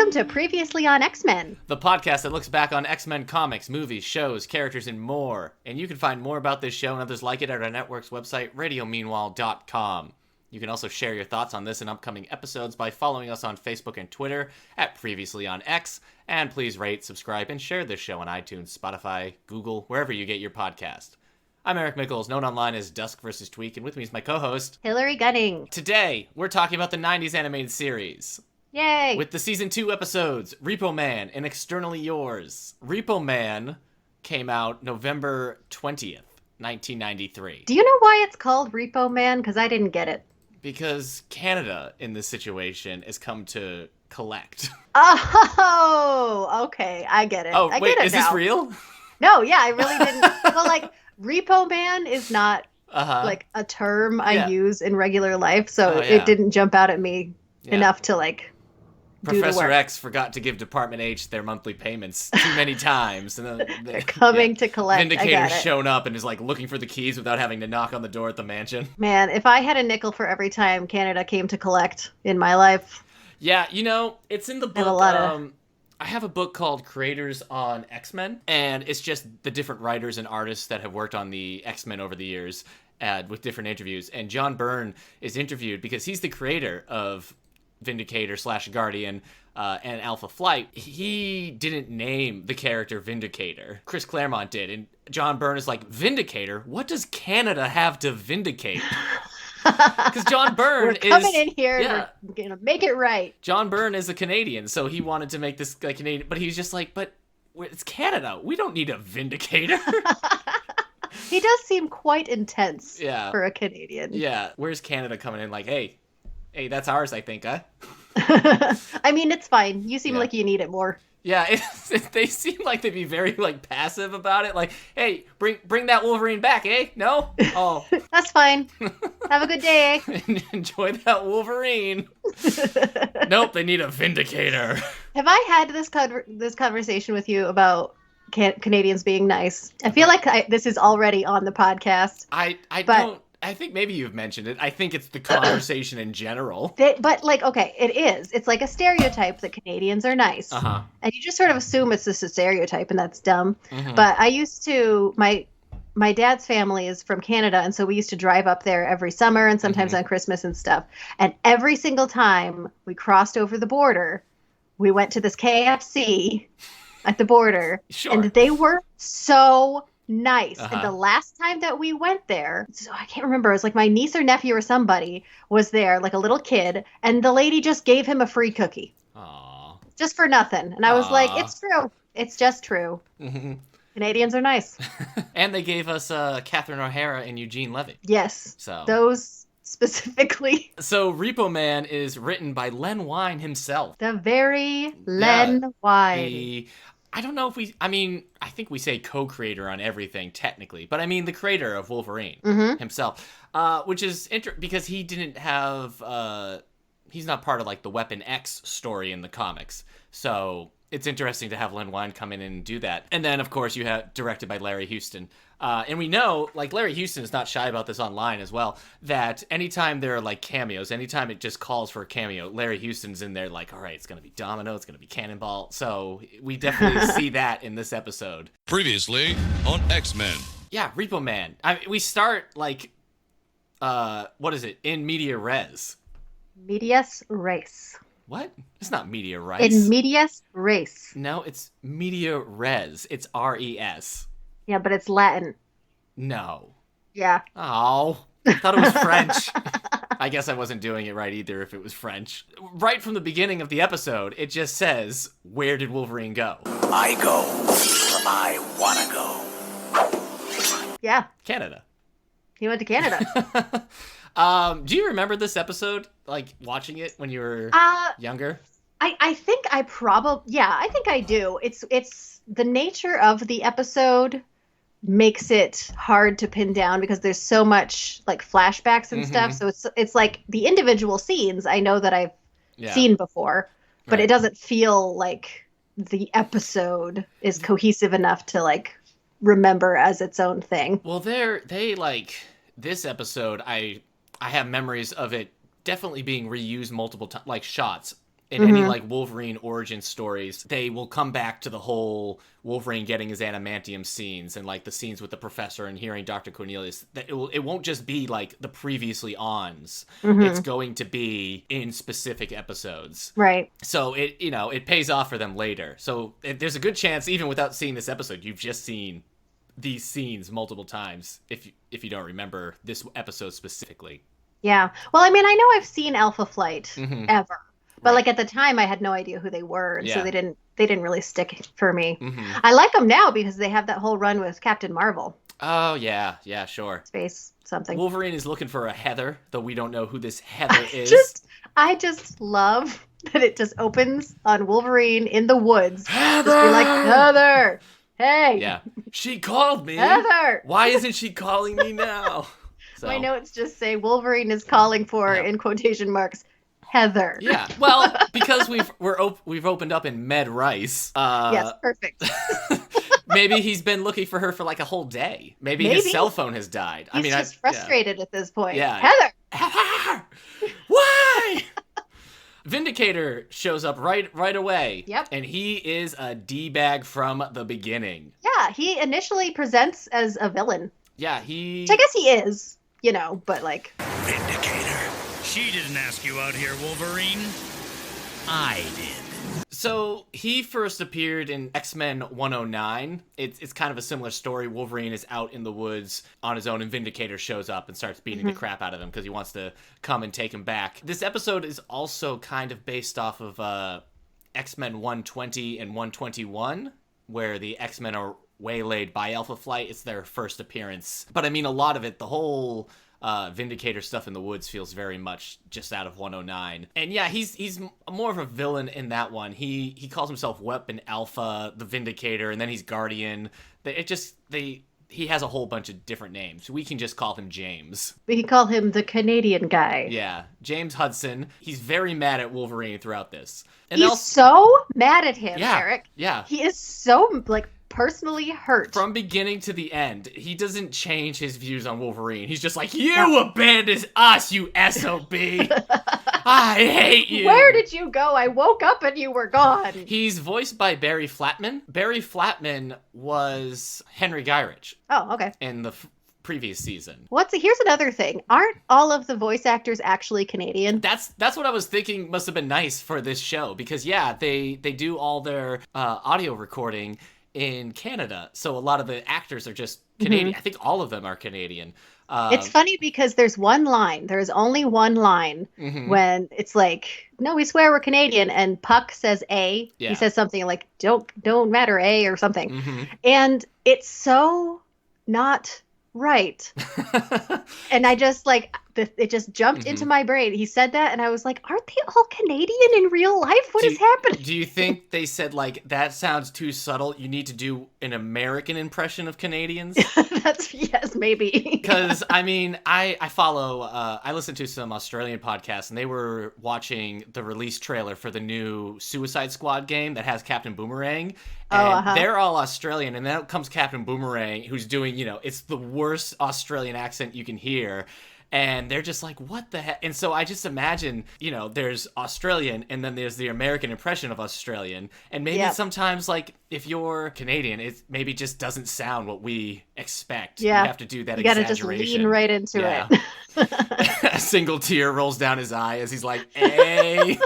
Welcome to Previously on X-Men. The podcast that looks back on X-Men comics, movies, shows, characters, and more. And you can find more about this show and others like it at our network's website, radiomeanwhile.com. You can also share your thoughts on this and upcoming episodes by following us on Facebook and Twitter at Previously on X. And please rate, subscribe, and share this show on iTunes, Spotify, Google, wherever you get your podcast. I'm Eric Mickles, known online as Dusk vs. Tweak, and with me is my co-host, Hilary Gunning. Today, we're talking about the 90s animated series. Yay! With the Season 2 episodes, Repo Man and X-Ternally Yours. Repo Man came out November 20th, 1993. Do you know why it's called Repo Man? Because I didn't get it. Because Canada, in this situation, has come to collect. Oh, okay. I get it. Oh, I wait, get it is now. this real? No, yeah, I really didn't. Well, like, Repo Man is not, like, a term I use in regular life, so it didn't jump out at me enough to, like... Professor X forgot to give Department H their monthly payments too many times. And they're coming to collect. Vindicator's shown up and is like looking for the keys without having to knock on the door at the mansion. Man, if I had a nickel for every time Canada came to collect in my life. Yeah, you know, it's in the book. I have a book called Creators on X-Men, and it's just the different writers and artists that have worked on the X-Men over the years with different interviews. And John Byrne is interviewed because he's the creator of Vindicator / Guardian and Alpha Flight. He didn't name the character Vindicator. Chris Claremont did, and John Byrne is like, Vindicator? What does Canada have to vindicate? Because John Byrne We're coming in here, we're gonna make it right. John Byrne is a Canadian, so he wanted to make this like Canadian, but he's just like, but it's Canada. We don't need a Vindicator. He does seem quite intense for a Canadian. Yeah, where's Canada coming in like, hey, that's ours, I think, huh? I mean, it's fine. You seem like you need it more. Yeah, they seem like they'd be very, like, passive about it. Like, hey, bring that Wolverine back, eh? No? Oh. That's fine. Have a good day, eh? Enjoy that Wolverine. Nope, they need a Vindicator. Have I had this conversation with you about Canadians being nice? I feel like this is already on the podcast. I think maybe you've mentioned it. I think it's the conversation in general. But, like, okay, it is. It's like a stereotype that Canadians are nice. Uh-huh. And you just sort of assume it's just a stereotype, and that's dumb. Mm-hmm. But I used to, my dad's family is from Canada, and so we used to drive up there every summer and sometimes on Christmas and stuff. And every single time we crossed over the border, we went to this KFC at the border. Sure. And they were so nice. And the last time that we went there, so I can't remember, it was like my niece or nephew or somebody was there, like a little kid, and the lady just gave him a free cookie. Aww. Just for nothing. And I was like, it's true. It's just true. Mm-hmm. Canadians are nice. And they gave us Catherine O'Hara and Eugene Levy. Yes. So those specifically. So Repo Man is written by Len Wein himself. The very Len Wein. I don't know if I think we say co-creator on everything technically, but I mean the creator of Wolverine himself, which is because he didn't have, he's not part of like the Weapon X story in the comics. So it's interesting to have Len Wein come in and do that. And then of course you have directed by Larry Houston. And we know, like, Larry Houston is not shy about this online as well, that anytime there are, like, cameos, anytime it just calls for a cameo, Larry Houston's in there like, all right, it's going to be Domino, it's going to be Cannonball. So we definitely see that in this episode. Previously on X-Men. Yeah, Repo Man. We start, like, what is it? In media res. Medias res. What? It's not media res. In medias res. No, it's media res. It's R-E-S. Yeah, but it's Latin. No. Yeah. Oh, I thought it was French. I guess I wasn't doing it right either if it was French. Right from the beginning of the episode, it just says, where did Wolverine go? I go where I want to go. Yeah. Canada. He went to Canada. Do you remember this episode, like, watching it when you were younger? I think I think I do. It's the nature of the episode makes it hard to pin down because there's so much like flashbacks and stuff. So it's like the individual scenes I know that I've seen before, but it doesn't feel like the episode is cohesive enough to like remember as its own thing. Well, they like this episode. I have memories of it definitely being reused multiple times, like shots. in any like Wolverine origin stories, they will come back to the whole Wolverine getting his adamantium scenes and like the scenes with the professor and hearing Dr. Cornelius. It won't just be like the previously ons. It's going to be in specific episodes. Right. So it pays off for them later. So there's a good chance, even without seeing this episode, you've just seen these scenes multiple times if you don't remember this episode specifically. Yeah. Well, I mean, I know I've seen Alpha Flight ever. But Right. like at the time, I had no idea who they were, and so Yeah. they didn't really stick for me. I like them now because they have that whole run with Captain Marvel. Oh yeah, sure. Space something. Wolverine is looking for a Heather, though we don't know who this Heather is. I just love that it just opens on Wolverine in the woods. Heather! Just be like, Heather, hey, Yeah, she called me. Heather. Why isn't she calling me now? So, My notes just say Wolverine is calling for, in quotation marks, Heather. Yeah, well, because we've opened up in Med Rice. Yes, perfect. Maybe he's been looking for her for like a whole day. Maybe his cell phone has died. He's just frustrated at this point. Yeah. Heather. Heather! Why? Vindicator shows up right away. Yep. And he is a D-bag from the beginning. Yeah, he initially presents as a villain. Yeah, Which I guess he is, but like... Vindicator. She didn't ask you out here, Wolverine. I did. So he first appeared in X-Men 109. It's kind of a similar story. Wolverine is out in the woods on his own, and Vindicator shows up and starts beating the crap out of him because he wants to come and take him back. This episode is also kind of based off of X-Men 120 and 121, where the X-Men are waylaid by Alpha Flight. It's their first appearance. But I mean, a lot of it, the whole... Vindicator stuff in the woods feels very much just out of 109. And yeah, he's more of a villain in that one. He calls himself Weapon Alpha, the Vindicator, and then he's Guardian. He has a whole bunch of different names. We can just call him James. We can call him the Canadian guy. Yeah, James Hudson. He's very mad at Wolverine throughout this. And He's so mad at him, Yeah, Eric. yeah. He is so, personally hurt. From beginning to the end, he doesn't change his views on Wolverine. He's just like, you abandoned us, you SOB. I hate you. Where did you go? I woke up and you were gone. He's voiced by Barry Flatman. Barry Flatman was Henry Gyrich Oh, okay. in the previous season. Here's another thing. Aren't all of the voice actors actually Canadian? That's what I was thinking must have been nice for this show, because yeah, they do all their audio recording in Canada, so a lot of the actors are just Canadian. I think all of them are Canadian. It's funny because there's one line. There's only one line when it's like, no, we swear we're Canadian, and Puck says A. Yeah. He says something like, don't matter A or something. And it's so not right. And I just it just jumped into my brain. He said that and I was like, aren't they all Canadian in real life? What is happening? Do you think they said like, that sounds too subtle, you need to do an American impression of Canadians? Yes, maybe. Because I mean, I follow I listen to some Australian podcasts, and they were watching the release trailer for the new Suicide Squad game that has Captain Boomerang, and they're all Australian, and then comes Captain Boomerang, who's doing, it's the worst Australian accent you can hear. And they're just like, what the heck? And so I just imagine, there's Australian, and then there's the American impression of Australian. And maybe sometimes, like, if you're Canadian, it maybe just doesn't sound what we expect. Yeah. You have to do that You exaggeration. gotta just lean right into it. A single tear rolls down his eye as he's like, hey.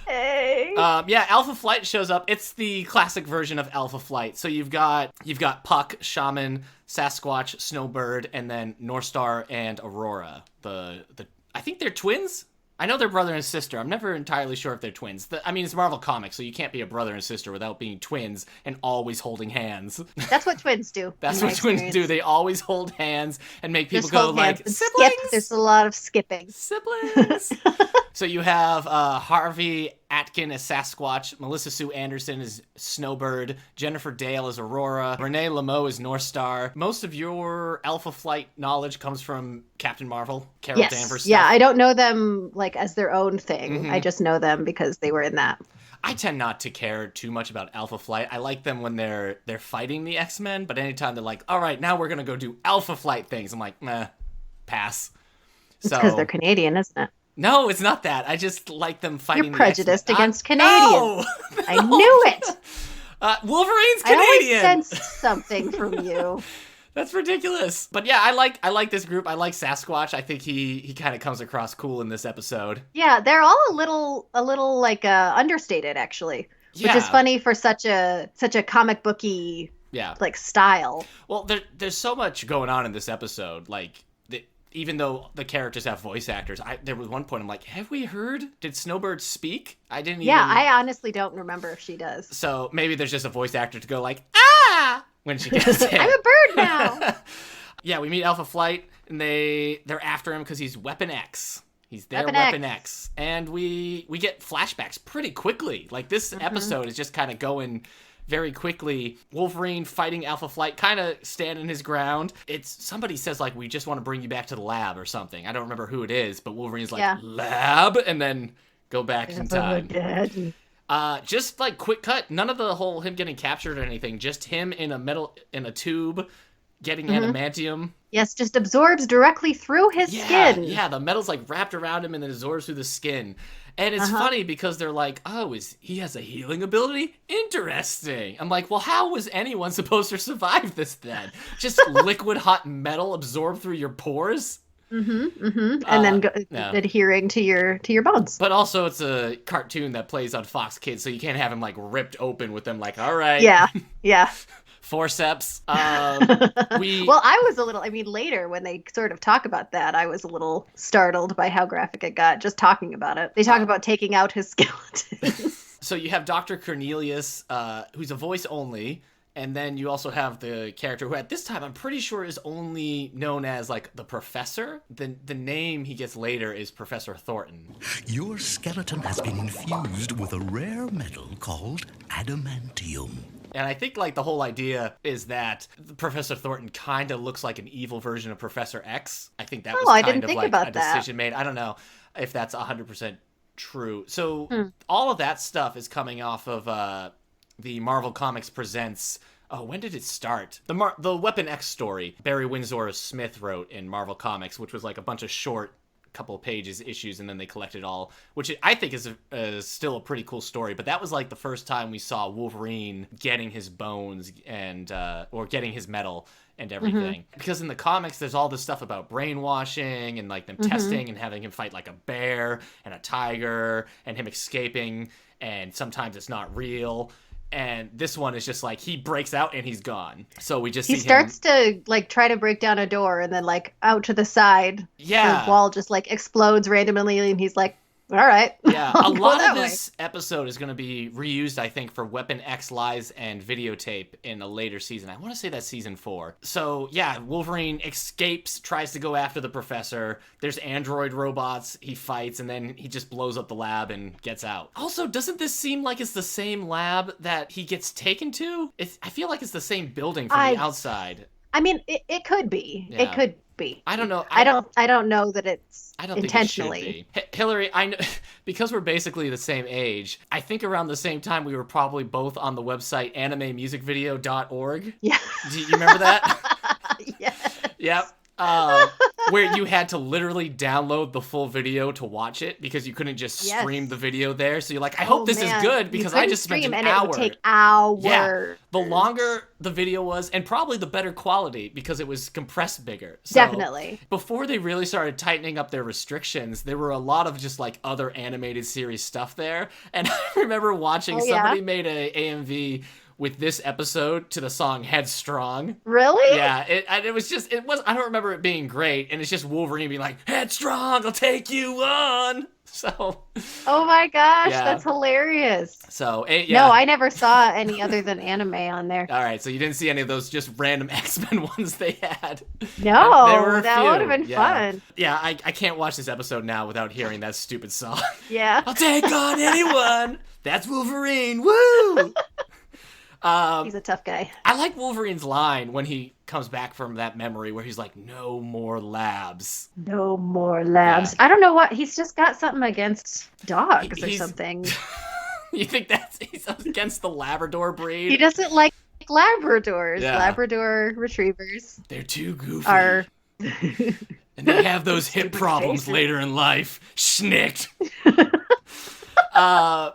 Hey. Alpha Flight shows up. It's the classic version of Alpha Flight. So you've got Puck, Shaman, Sasquatch, Snowbird, and then North Star and Aurora. I think they're twins. I know they're brother and sister. I'm never entirely sure if they're twins. It's Marvel Comics, so you can't be a brother and sister without being twins and always holding hands. That's what twins do. That's what twins do. They always hold hands and make people Just go hold like, hands and siblings! skip. There's a lot of skipping. Siblings! So you have Harvey Atkin as Sasquatch, Melissa Sue Anderson as Snowbird, Jennifer Dale as Aurora, Renee Lameau as North Star. Most of your Alpha Flight knowledge comes from Captain Marvel, Carol Danvers stuff. Yeah, I don't know them as their own thing. I just know them because they were in that. I tend not to care too much about Alpha Flight. I like them when they're fighting the X-Men, but anytime they're like, all right, now we're going to go do Alpha Flight things, I'm like, meh, pass. It's because they're Canadian, isn't it? No, it's not that. I just like them fighting. You're prejudiced the against Canadians. No! I knew it. Wolverine's I always Canadian. sensed something from you. That's ridiculous. But yeah, I like this group. I like Sasquatch. I think he kind of comes across cool in this episode. Yeah, they're all a little like understated actually, which is funny for such a comic booky like style. Well, there's so much going on in this episode. Like even though the characters have voice actors, there was one point I'm like, have we heard? Did Snowbird speak? I didn't even. Yeah, I honestly don't remember if she does. So maybe there's just a voice actor to go like, ah, when she gets hit. I'm a bird now. Yeah, we meet Alpha Flight, and they're after him because he's Weapon X. He's their Weapon X. And we get flashbacks pretty quickly. Like, this episode is just kind of going very quickly. Wolverine fighting Alpha Flight, kind of standing his ground. Somebody says, like, we just want to bring you back to the lab or something. I don't remember who it is, but Wolverine's like, lab? And then go back in time. Just like quick cut. None of the whole him getting captured or anything. Just him in a tube getting adamantium. Yes, just absorbs directly through his skin. Yeah, the metal's like wrapped around him and then absorbs through the skin. And it's funny because they're like, oh, he has a healing ability? Interesting. I'm like, well, how was anyone supposed to survive this then? Just liquid hot metal absorbed through your pores? And then adhering to your bones. But also it's a cartoon that plays on Fox Kids, so you can't have him like ripped open with them like, all right. Yeah. Forceps. Well, I was a little, later when they sort of talk about that, I was a little startled by how graphic it got, just talking about it. They talk about taking out his skeleton. So you have Dr. Cornelius, who's a voice only, and then you also have the character who at this time I'm pretty sure is only known as like the Professor. The name he gets later is Professor Thornton. Your skeleton has been infused with a rare metal called adamantium. And I think like the whole idea is that Professor Thornton kind of looks like an evil version of Professor X. I think that was kind of like a decision made. I don't know if that's 100% true. So all of that stuff is coming off of the Marvel Comics Presents. Oh, when did it start? The Weapon X story Barry Windsor Smith wrote in Marvel Comics, which was like a bunch of short couple of pages issues, and then they collected all, which I think is still a pretty cool story. But that was like the first time we saw Wolverine getting his bones and or getting his metal and everything. Because in the comics there's all this stuff about brainwashing and like them testing and having him fight like a bear and a tiger and him escaping, and sometimes it's not real. And this one is just like he breaks out and he's gone. So we just see starts to like try to break down a door, and then like out to the side, the wall just like explodes randomly, and he's like, all right. Yeah, a lot of this episode is going to be reused, I think, for Weapon X Lies and Videotape in a later season. I want to say that's season 4. So, yeah, Wolverine escapes, tries to go after the Professor. There's android robots. He fights, and then he just blows up the lab and gets out. Also, doesn't this seem like it's the same lab that he gets taken to? I feel like it's the same building from the outside. I mean, it could be. Yeah. It could be. I don't know. I don't know that it's intentionally. Think it should be. Hilary, I know because we're basically the same age. I think around the same time we were probably both on the website animemusicvideo.org. Yeah. Do you remember that? Yes. Yep. Where you had to literally download the full video to watch it because you couldn't just stream the video there. So you're like, I hope this is good because I just spent an hour. It would take hours. Yeah, the longer the video was, and probably the better quality because it was compressed bigger. So definitely. Before they really started tightening up their restrictions, there were a lot of just like other animated series stuff there. And I remember watching somebody made a AMV with this episode to the song Headstrong. Really? Yeah, it was I don't remember it being great, and it's just Wolverine being like, Headstrong, I'll take you on. So. Oh my gosh, that's hilarious. So, No, I never saw any other than anime on there. All right, so you didn't see any of those just random X-Men ones they had. No, that would have been fun. Yeah, I can't watch this episode now without hearing that stupid song. Yeah. I'll take on anyone. That's Wolverine. Woo! He's a tough guy. I like Wolverine's line when he comes back from that memory where he's like, no more labs. No more labs. Yeah. I don't know what. He's just got something against dogs or something. You think he's against the Labrador breed? He doesn't like Labradors. Yeah. Labrador retrievers. They're too goofy. And they have those hip Stupid problems faces. later in life. Schnicked. I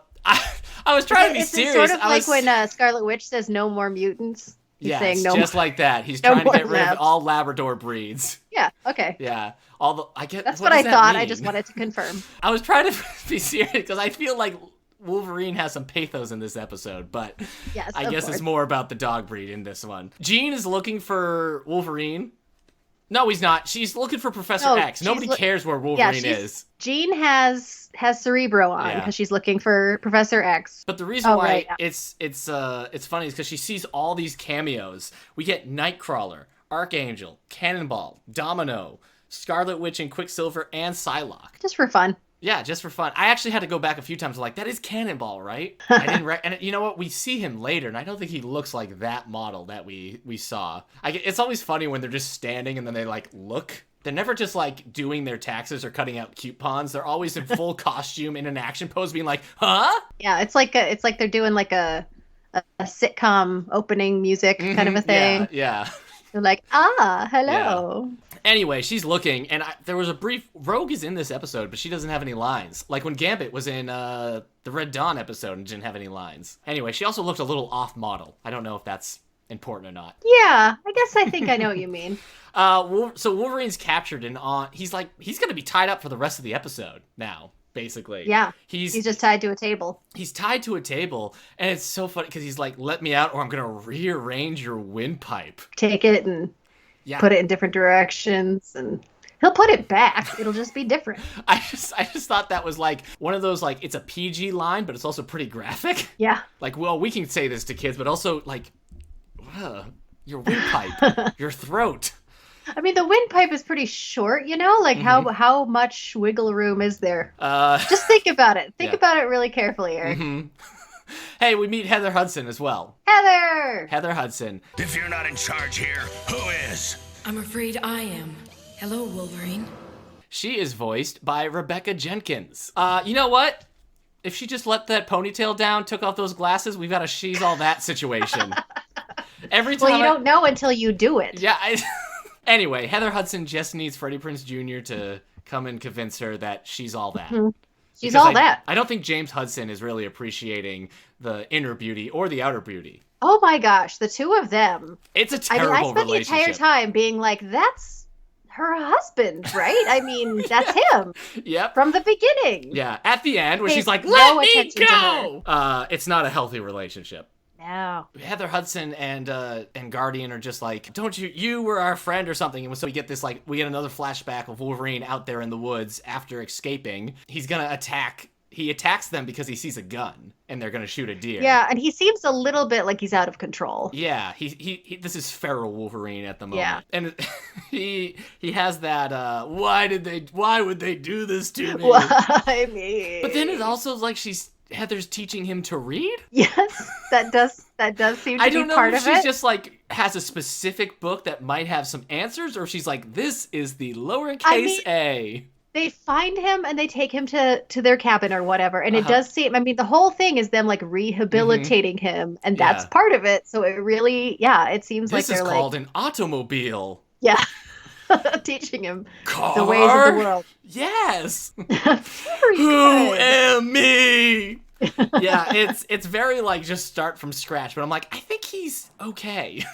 was trying to be It's serious. sort of I like was, when Scarlet Witch says no more mutants. He's saying yes, no just more. like that. He's no trying to more get rid of labs. all Labrador breeds. Yeah, okay. Yeah. I get. That's what I does that thought. I mean? just wanted to confirm. I was trying to be serious because I feel like Wolverine has some pathos in this episode, but Yes, I of guess course. it's more about the dog breed in this one. Jean is looking for Wolverine. No, he's not. She's looking for Professor No, X. she's Nobody cares where Yeah, Wolverine is. Jean has Cerebro on Yeah. because she's looking for Professor X. But the reason Oh, why right, yeah. it's funny is because she sees all these cameos. We get Nightcrawler, Archangel, Cannonball, Domino, Scarlet Witch and Quicksilver, and Psylocke. Just for fun. Yeah, just for fun. I actually had to go back a few times. Like, that is Cannonball, right? I didn't. And you know what? We see him later, and I don't think he looks like that model that we saw. It's always funny when they're just standing and then they like look. They're never just like doing their taxes or cutting out coupons. They're always in full costume in an action pose, being like, "Huh?" Yeah, it's like they're doing like a sitcom opening music kind of a thing. Yeah. They're like, hello. Anyway, she's looking, and there was a brief... Rogue is in this episode, but she doesn't have any lines. Like when Gambit was in the Red Dawn episode and didn't have any lines. Anyway, she also looked a little off-model. I don't know if that's important or not. Yeah, I think I know what you mean. So Wolverine's captured and he's going to be tied up for the rest of the episode now, basically. Yeah, He's just tied to a table. He's tied to a table, and it's so funny because he's like, let me out or I'm going to rearrange your windpipe. Take it and put it in different directions, and he'll put it back. It'll just be different. I just thought that was like one of those, like, it's a PG line, but it's also pretty graphic. Yeah. Like, well, we can say this to kids, but also like, your windpipe, your throat. I mean, the windpipe is pretty short, you know? Like, how much wiggle room is there? Just think about it. Think about it really carefully, Eric. Hey, we meet Heather Hudson as well. Heather Hudson. If you're not in charge here, who is? I'm afraid I am. Hello, Wolverine. She is voiced by Rebecca Jenkins. You know what? If she just let that ponytail down, took off those glasses, we've got a she's all that situation. Every time. Well, you don't know until you do it. Yeah. Anyway, Heather Hudson just needs Freddie Prinze Jr. to come and convince her that she's all that. She's all that. I don't think James Hudson is really appreciating the inner beauty or the outer beauty. Oh my gosh, the two of them. It's a terrible I spent relationship. the entire time being like, that's her husband, right? I mean, that's him. Yep. From the beginning. Yeah, at the end, where Pays she's like, no let me attention to go! It's not a healthy relationship. No. Heather Hudson and Guardian are just like, don't you were our friend or something. And so we get this, like, we get another flashback of Wolverine out there in the woods after escaping. He's gonna he attacks them because he sees a gun and they're gonna shoot a deer. Yeah, and he seems a little bit like he's out of control. Yeah, he this is feral Wolverine at the moment. Yeah. And he has that why would they do this to me? Why me? But then it also is like Heather's teaching him to read? Yes, that does seem to I be don't know part if of she's it. just like has a specific book that might have some answers, or she's like, this is the lowercase a. They find him and they take him to their cabin or whatever, and it does seem. I mean, the whole thing is them like rehabilitating him, and that's part of it. So it really, it seems like This they're is called like an automobile. Yeah. Teaching him Car? the ways of the world. Yes. Very Who good. am me? Yeah, it's very like just start from scratch. But I'm like, I think he's okay.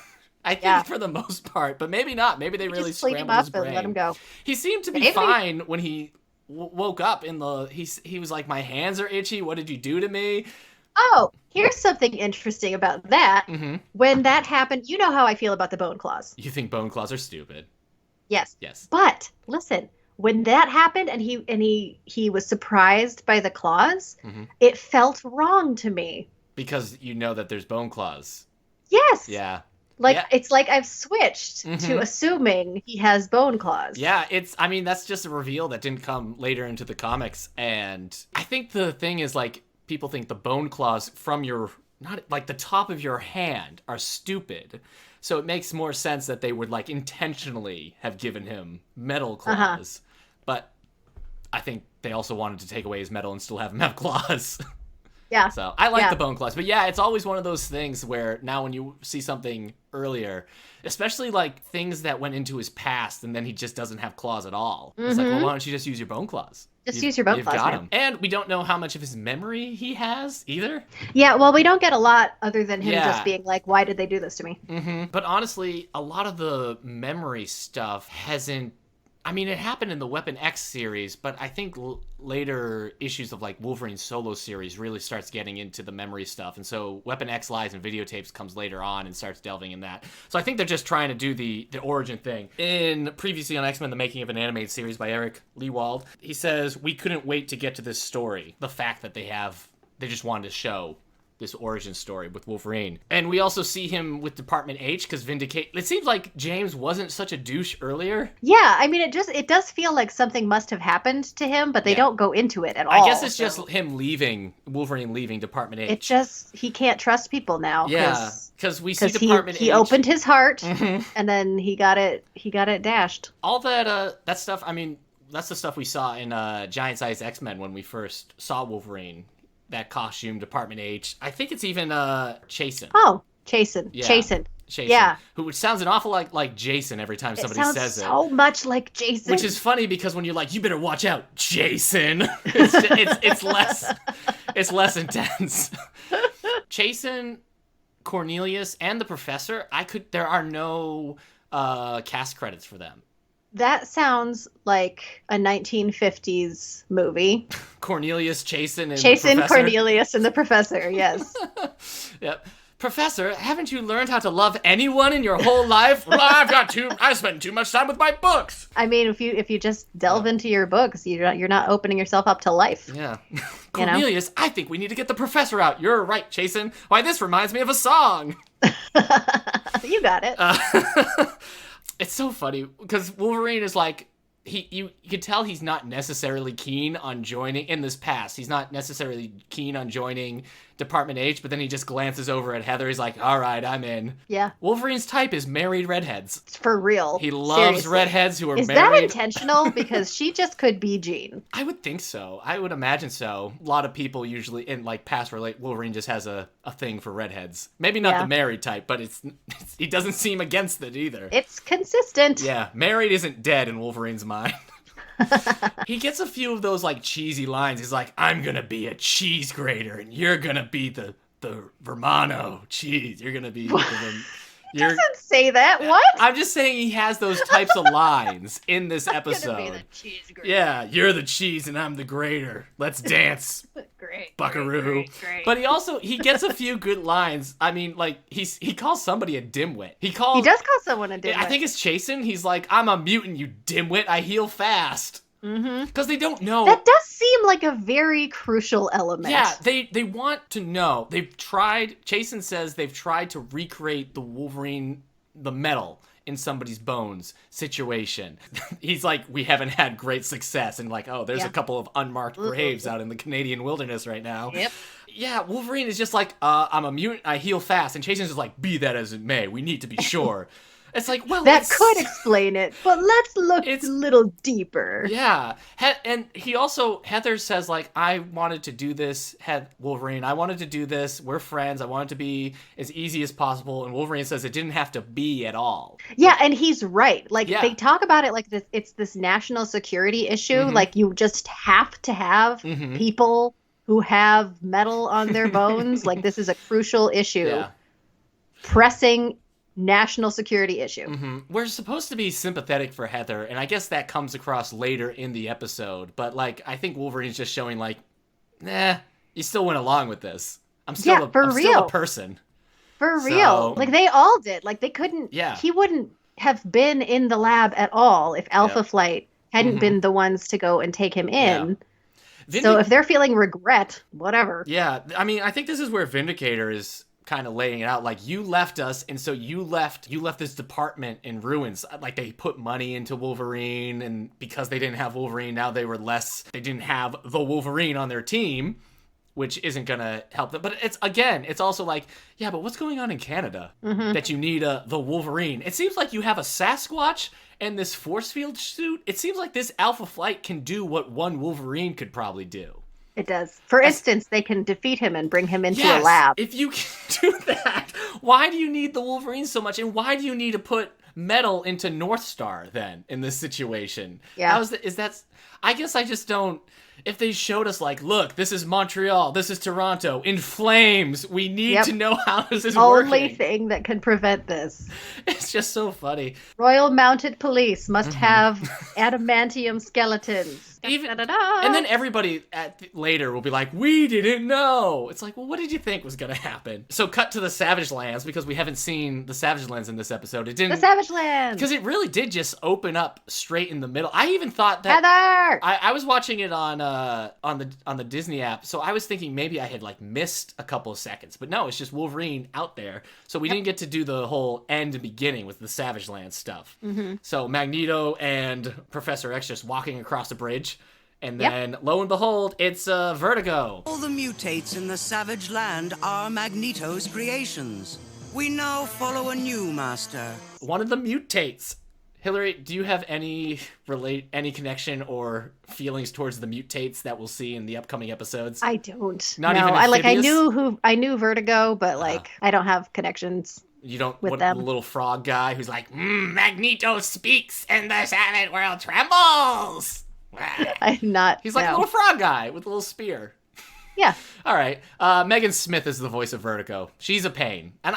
I think for the most part, but maybe not. Maybe they really Just clean him scrambled his up and brain. let him go. He seemed to be Maybe- fine when he woke up in the. He was like, my hands are itchy. What did you do to me? Oh, here's something interesting about that. Mm-hmm. When that happened, you know how I feel about the bone claws. You think bone claws are stupid? Yes. Yes. But listen, when that happened and he was surprised by the claws, it felt wrong to me. Because you know that there's bone claws. Yes. Yeah. Like Yeah. it's like I've switched to assuming he has bone claws. Yeah, I mean, that's just a reveal that didn't come later into the comics. And I think the thing is, like, people think the bone claws from not like the top of your hand are stupid. So it makes more sense that they would, like, intentionally have given him metal claws. But I think they also wanted to take away his metal and still have him have claws. Yeah. So I like the bone claws, but yeah, it's always one of those things where now when you see something earlier, especially like things that went into his past and then he just doesn't have claws at all. It's like, well, why don't you just use your bone claws? Just use your bone claws, You've got man. him. And we don't know how much of his memory he has either. Yeah, well, we don't get a lot other than him just being like, why did they do this to me? But honestly, a lot of the memory stuff hasn't. I mean, it happened in the Weapon X series, but I think later issues of like Wolverine's solo series really starts getting into the memory stuff. And so Weapon X Lies and Videotapes comes later on and starts delving in that. So I think they're just trying to do the origin thing. In previously on X-Men, the making of an animated series by Eric Lewald, he says, we couldn't wait to get to this story. The fact that they just wanted to show this origin story with Wolverine. And we also see him with Department H because it seems like James wasn't such a douche earlier. Yeah, I mean, it does feel like something must have happened to him, but they don't go into it at all. I guess it's just him Wolverine leaving Department H. It just, he can't trust people now. Yeah, because we see Department H. He opened his heart, and then he got it dashed. All that stuff, I mean, that's the stuff we saw in Giant Size X-Men when we first saw Wolverine. That costume, Department H. I think it's even Chasen. Oh, Chasen. Yeah. Chasen. Yeah. Which sounds an awful lot like Jason every time somebody says it. It sounds so much like Jason. Which is funny because when you're like, you better watch out, Jason. it's less intense. Chasen, Cornelius, and the Professor, there are no cast credits for them. That sounds like a 1950s movie. Cornelius, Chasen, and the Professor. Cornelius, and the Professor, yes. Yep. Professor, haven't you learned how to love anyone in your whole life? Well, I spend too much time with my books. I mean, if you just delve into your books, you're not opening yourself up to life. Yeah. Cornelius, I think we need to get the Professor out. You're right, Chasen. Why, this reminds me of a song. You got it. It's so funny because Wolverine is like, you can tell he's not necessarily keen on joining in this past. He's not necessarily keen on joining Department H, but then he just glances over at Heather. He's like, all right, I'm in. Yeah. Wolverine's type is married redheads. For real. He loves redheads who are married. Is that intentional? Because she just could be Jean. I would think so. I would imagine so. A lot of people usually in like past Wolverine just has a thing for redheads. Maybe not the married type, but he doesn't seem against it either. It's consistent. Yeah, married isn't dead in Wolverine's mind. He gets a few of those like cheesy lines. He's like, I'm gonna be a cheese grater and you're gonna be the Vermano cheese. You're gonna be He doesn't say that. What? I'm just saying he has those types of lines in this episode. I'm gonna be the cheese grater. Yeah, you're the cheese and I'm the grater. Let's dance. Great. Buckaroo. Great. But he gets a few good lines. I mean, like he calls somebody a dimwit. He does call someone a dimwit. I think it's Chasen. He's like, I'm a mutant, you dimwit. I heal fast. Because they don't know. That does seem like a very crucial element. Yeah, they want to know. Chasen says they've tried to recreate the Wolverine, the metal in somebody's bones situation. He's like, we haven't had great success. And like, oh, there's a couple of unmarked graves out in the Canadian wilderness right now. Yep. Yeah, Wolverine is just like, I'm a mutant, I heal fast. And Chasen's just like, be that as it may, we need to be sure. It's like, well, that could explain it, but let's look a little deeper. Yeah, and Heather says like, I wanted to do this, Wolverine. I wanted to do this. We're friends. I want it to be as easy as possible. And Wolverine says it didn't have to be at all. Yeah, and he's right. Like they talk about it like this. It's this national security issue. Like you just have to have people who have metal on their bones. Like this is a crucial issue. Yeah. Pressing national security issue. We're supposed to be sympathetic for Heather, and I guess that comes across later in the episode, but like I think Wolverine's just showing like, nah, you still went along with this. I'm still a person. For real. Like they all did. Like they couldn't he wouldn't have been in the lab at all if Alpha Flight hadn't been the ones to go and take him in. So if they're feeling regret, whatever. Yeah, I mean, I think this is where Vindicator is kind of laying it out, like, you left us, and so you left this department in ruins. Like, they put money into Wolverine, and because they didn't have Wolverine, now they didn't have the Wolverine on their team, which isn't gonna help them. But it's also like, yeah, but what's going on in Canada that you need the Wolverine? It seems like you have a Sasquatch and this force field suit. It seems like this Alpha Flight can do what one Wolverine could probably do. It does. For instance, they can defeat him and bring him into a Yes, lab. if you can do that, why do you need the Wolverine so much? And why do you need to put metal into North Star then in this situation? Yeah. I guess I just don't. If they showed us like, look, this is Montreal, this is Toronto, in flames, we need to know how this is working. Only thing that can prevent this. It's just so funny. Royal Mounted Police must have adamantium skeletons. And then everybody later will be like, we didn't know. It's like, well, what did you think was going to happen? So cut to the Savage Lands, because we haven't seen the Savage Lands in this episode. It didn't. The Savage Lands! Because it really did just open up straight in the middle. I even thought that. Heather! I was watching it on the Disney app, so I was thinking maybe I had like missed a couple of seconds. But no, it's just Wolverine out there. So we didn't get to do the whole end and beginning with the Savage Lands stuff. So Magneto and Professor X just walking across a bridge. And then, lo and behold, it's Vertigo. All the mutates in the Savage Land are Magneto's creations. We now follow a new master. One of the mutates. Hilary, do you have any connection or feelings towards the mutates that we'll see in the upcoming episodes? I don't. Not no, even I knew Vertigo, but I don't have connections. You don't with what, them. The little frog guy who's like, Magneto speaks and the Savage world trembles. I'm not. He's like a little frog guy with a little spear. Yeah. All right. Megan Smith is the voice of Vertigo. She's a pain. And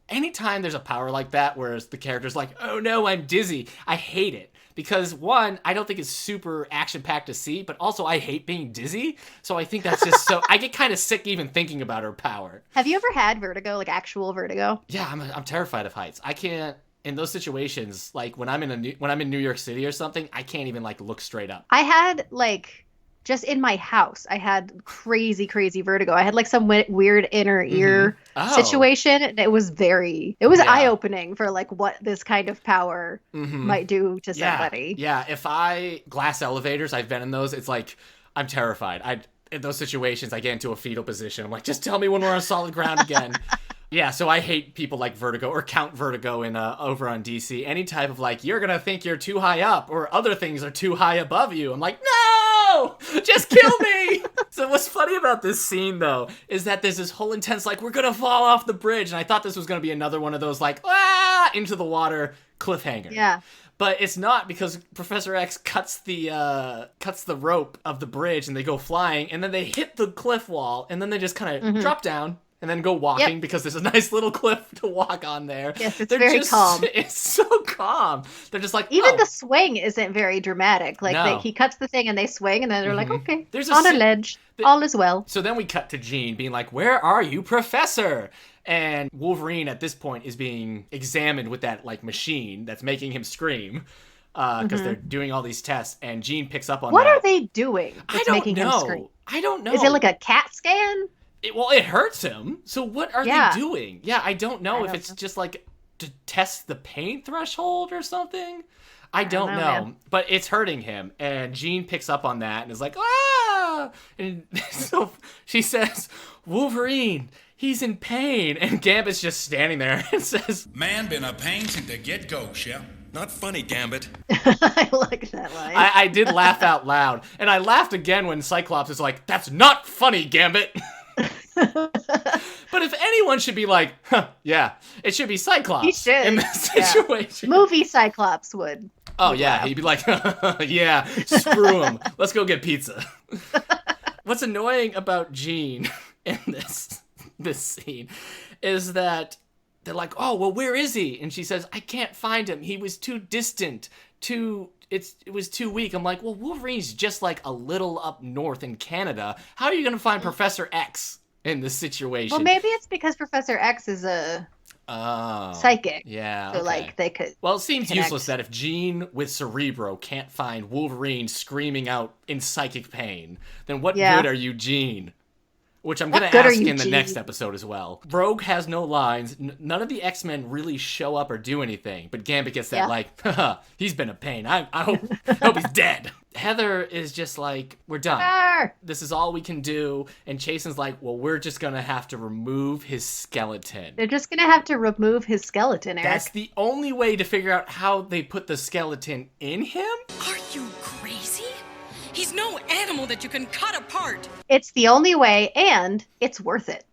anytime there's a power like that where the character's like, oh no, I'm dizzy, I hate it. Because one, I don't think it's super action-packed to see, but also I hate being dizzy. So I think that's just so, I get kind of sick even thinking about her power. Have you ever had vertigo, like actual vertigo? Yeah, I'm terrified of heights. I can't. In those situations, like when I'm in New York City or something, I can't even like look straight up. I had just in my house, I had crazy vertigo. I had like some weird inner ear situation. It was eye-opening for like what this kind of power might do to somebody. Yeah, glass elevators, I've been in those. It's like I'm terrified. In those situations, I get into a fetal position. I'm like, just tell me when we're on solid ground again. Yeah, so I hate people like Vertigo or Count Vertigo in over on DC. Any type of like, you're gonna think you're too high up or other things are too high above you. I'm like, no! Just kill me! So what's funny about this scene, though, is that there's this whole intense, like, we're gonna fall off the bridge. And I thought this was gonna be another one of those, like, into the water cliffhanger. Yeah. But it's not, because Professor X cuts the rope of the bridge and they go flying and then they hit the cliff wall and then they just kind of drop down. And then go walking because there's a nice little cliff to walk on there. Yes, it's very calm. It's so calm. They're just like, even the swing isn't very dramatic. Like he cuts the thing and they swing, and then they're like, okay, there's on a ledge, all is well. So then we cut to Jean being like, "Where are you, Professor?" And Wolverine at this point is being examined with that like machine that's making him scream. Because they're doing all these tests, and Jean picks up on what that. What are they doing? I don't making know. Him scream? I don't know. Is it like a CAT scan? It hurts him. So what are they doing? Yeah, I don't know if it's just like to test the pain threshold or something. I don't know. But it's hurting him. And Jean picks up on that and is like, ah! And so she says, Wolverine, he's in pain. And Gambit's just standing there and says, Man been a pain since the get-go, Shell. Not funny, Gambit. I like that line. I did laugh out loud. And I laughed again when Cyclops is like, that's not funny, Gambit. But if anyone should be like, yeah, it should be Cyclops. He should. In this situation. Movie Cyclops would. Oh, yeah. He'd be like, yeah, screw him. Let's go get pizza. What's annoying about Jean in this scene is that they're like, oh, well, where is he? And she says, I can't find him. He was too distant, it was too weak. I'm like, well, Wolverine's just like a little up north in Canada. How are you going to find Professor X in this situation? Well, maybe it's because Professor X is a psychic. Yeah. So, like, they could. Well, it seems connect. useless that if Jean with Cerebro can't find Wolverine screaming out in psychic pain, then what good are you, Jean? Which I'm going to ask in the next episode as well. Rogue has no lines. None of the X-Men really show up or do anything. But Gambit gets that like, haha, he's been a pain. I hope he's dead. Heather is just like, we're done. This is all we can do. And Chasen's like, well, we're just going to have to remove his skeleton. They're just going to have to remove his skeleton, Eric. That's the only way to figure out how they put the skeleton in him? Are you crazy? He's no animal that you can cut apart. It's the only way, and it's worth it.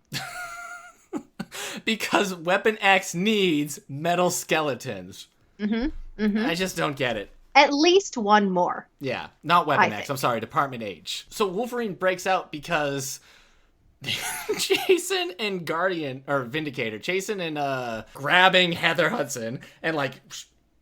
Because Weapon X needs metal skeletons. I just don't get it. At least one more. Yeah, not Weapon I X. think. I'm sorry, Department H. So Wolverine breaks out because Jason and Vindicator, Jason and grabbing Heather Hudson and like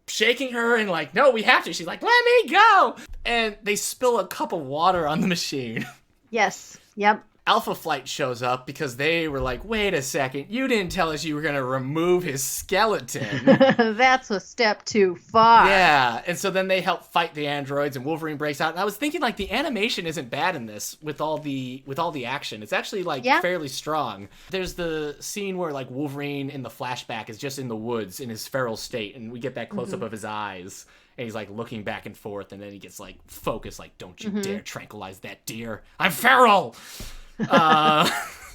shaking her and like, no, we have to. She's like, let me go. And they spill a cup of water on the machine. Yes. Yep. Alpha Flight shows up because they were like, wait a second, you didn't tell us you were going to remove his skeleton. That's a step too far. Yeah, and so then they help fight the androids and Wolverine breaks out. And I was thinking like the animation isn't bad in this with all the action. It's actually like fairly strong. There's the scene where like Wolverine in the flashback is just in the woods in his feral state and we get that close up of his eyes. And he's like looking back and forth and then he gets like focused like, don't you dare tranquilize that deer. I'm feral!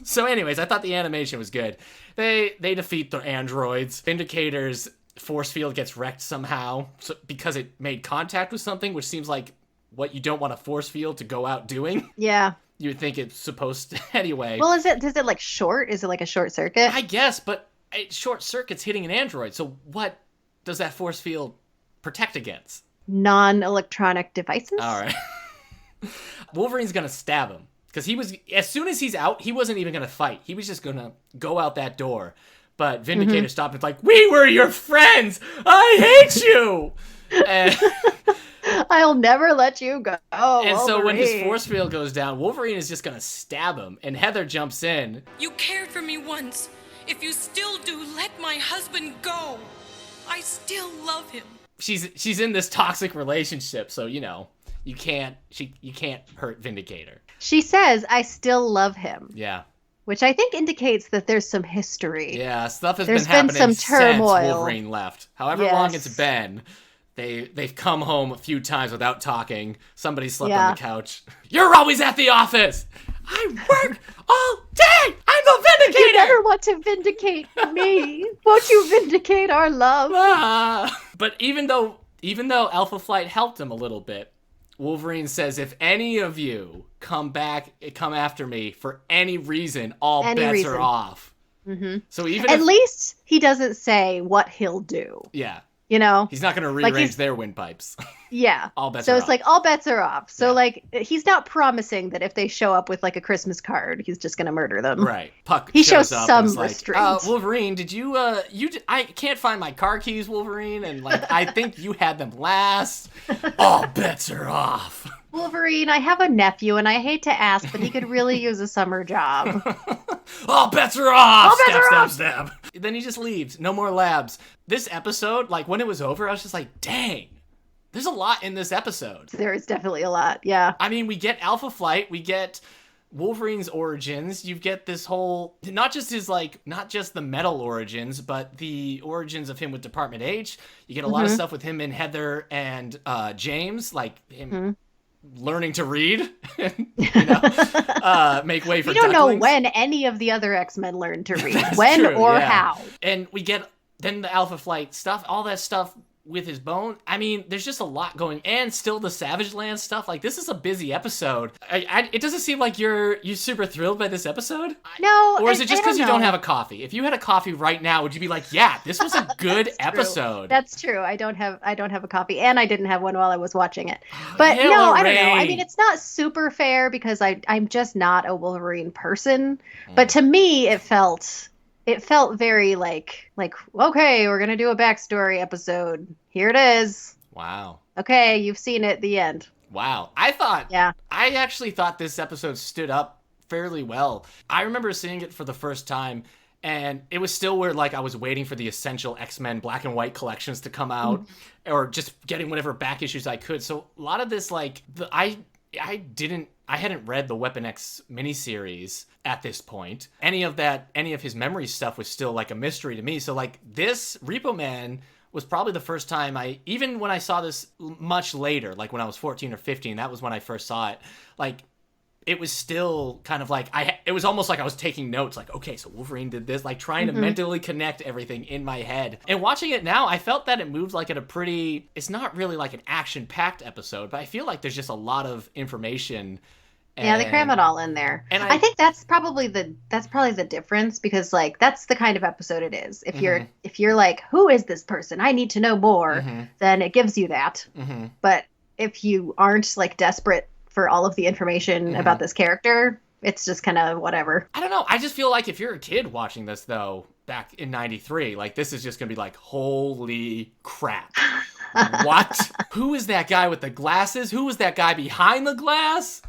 So anyways, I thought the animation was good. They defeat the androids. Vindicator's force field gets wrecked somehow because it made contact with something, which seems like what you don't want a force field to go out doing. Yeah. You would think it's supposed to anyway. Well, does it like short? Is it like a short circuit? I guess, but short circuit's hitting an android. So what does that force field protect against? Non-electronic devices? All right. Wolverine's going to stab him. Because as soon as he's out, he wasn't even going to fight. He was just going to go out that door. But Vindicator stopped and was like, we were your friends! I hate you! And, I'll never let you go. And so when his force field goes down, Wolverine is just going to stab him. And Heather jumps in. You cared for me once. If you still do, let my husband go. I still love him. She's in this toxic relationship, so, you know, you can't hurt Vindicator. She says, I still love him. Yeah. Which I think indicates that there's some history. Yeah, stuff has There's been happening some turmoil. since Wolverine left. However long it's been, they've come home a few times without talking. Somebody slept on the couch. You're always at the office! I work all day! I'm the Vindicator! You never want to vindicate me. Won't you vindicate our love? But even though Alpha Flight helped him a little bit, Wolverine says, if any of you come after me for any reason, all bets are off. Mm-hmm. So at least he doesn't say what he'll do. Yeah. You know? He's not going to rearrange their windpipes. Yeah. All bets are off. So it's like, all bets are off. So, he's not promising that if they show up with, like, a Christmas card, he's just going to murder them. Right. Puck he shows up some and restraint. Wolverine, did you, I can't find my car keys, Wolverine, and, like, I think you had them last. All bets are off. Wolverine, I have a nephew, and I hate to ask, but he could really use a summer job. All bets are off! All bets are off! Stab. Then he just leaves. No more labs. This episode, like, when it was over, I was just like, dang. There's a lot in this episode. There is definitely a lot, yeah. I mean, we get Alpha Flight, we get Wolverine's origins, you get this whole, not just the metal origins, but the origins of him with Department H. You get a lot of stuff with him and Heather and James, like him learning to read, and, make way for We don't ducklings. know when any of the other X-Men learned to read. When true, or how. And we get then the Alpha Flight stuff, all that stuff with his bone. I mean, there's just a lot going, and still the Savage Land stuff. Like, this is a busy episode. It doesn't seem like you're super thrilled by this episode. No, or is it just because you don't have a coffee? If you had a coffee right now, would you be like, yeah, this was a good episode? That's true. I don't have a coffee, and I didn't have one while I was watching it. But Hilary. no, I don't know. I mean, it's not super fair because I'm just not a Wolverine person. But to me, it felt very like, okay, we're going to do a backstory episode. Here it is. Wow. Okay, you've seen it, the end. Wow. I actually thought this episode stood up fairly well. I remember seeing it for the first time, and it was still where, like, I was waiting for the essential X-Men black and white collections to come out, or just getting whatever back issues I could. So a lot of this, like, I hadn't read the Weapon X miniseries at this point. Any of his memory stuff was still like a mystery to me. So like this Repo Man was probably the first time even when I saw this much later, like when I was 14 or 15, that was when I first saw it. Like it was still kind of like, it was almost like I was taking notes, like, okay, so Wolverine did this, like trying to mentally connect everything in my head. And watching it now, I felt that it moved like at a pretty, it's not really like an action-packed episode, but I feel like there's just a lot of information. Yeah, they cram it all in there. And I think that's probably the difference, because like that's the kind of episode it is. If you're like, who is this person? I need to know more, then it gives you that. But if you aren't like desperate for all of the information about this character, it's just kind of whatever. I don't know. I just feel like if you're a kid watching this though, back in 93, like this is just gonna be like, holy crap. What? Who is that guy with the glasses? Who was that guy behind the glass?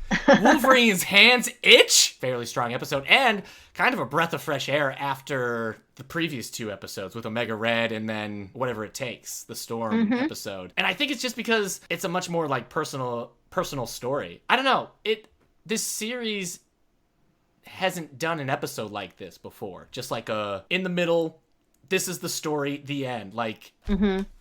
Wolverine's hands itch. Fairly strong episode, and kind of a breath of fresh air after the previous 2 episodes with Omega Red and then Whatever It Takes, the Storm episode. And I think it's just because it's a much more like personal story. I don't know. This series hasn't done an episode like this before. Just like in the middle, this is the story, the end. Like,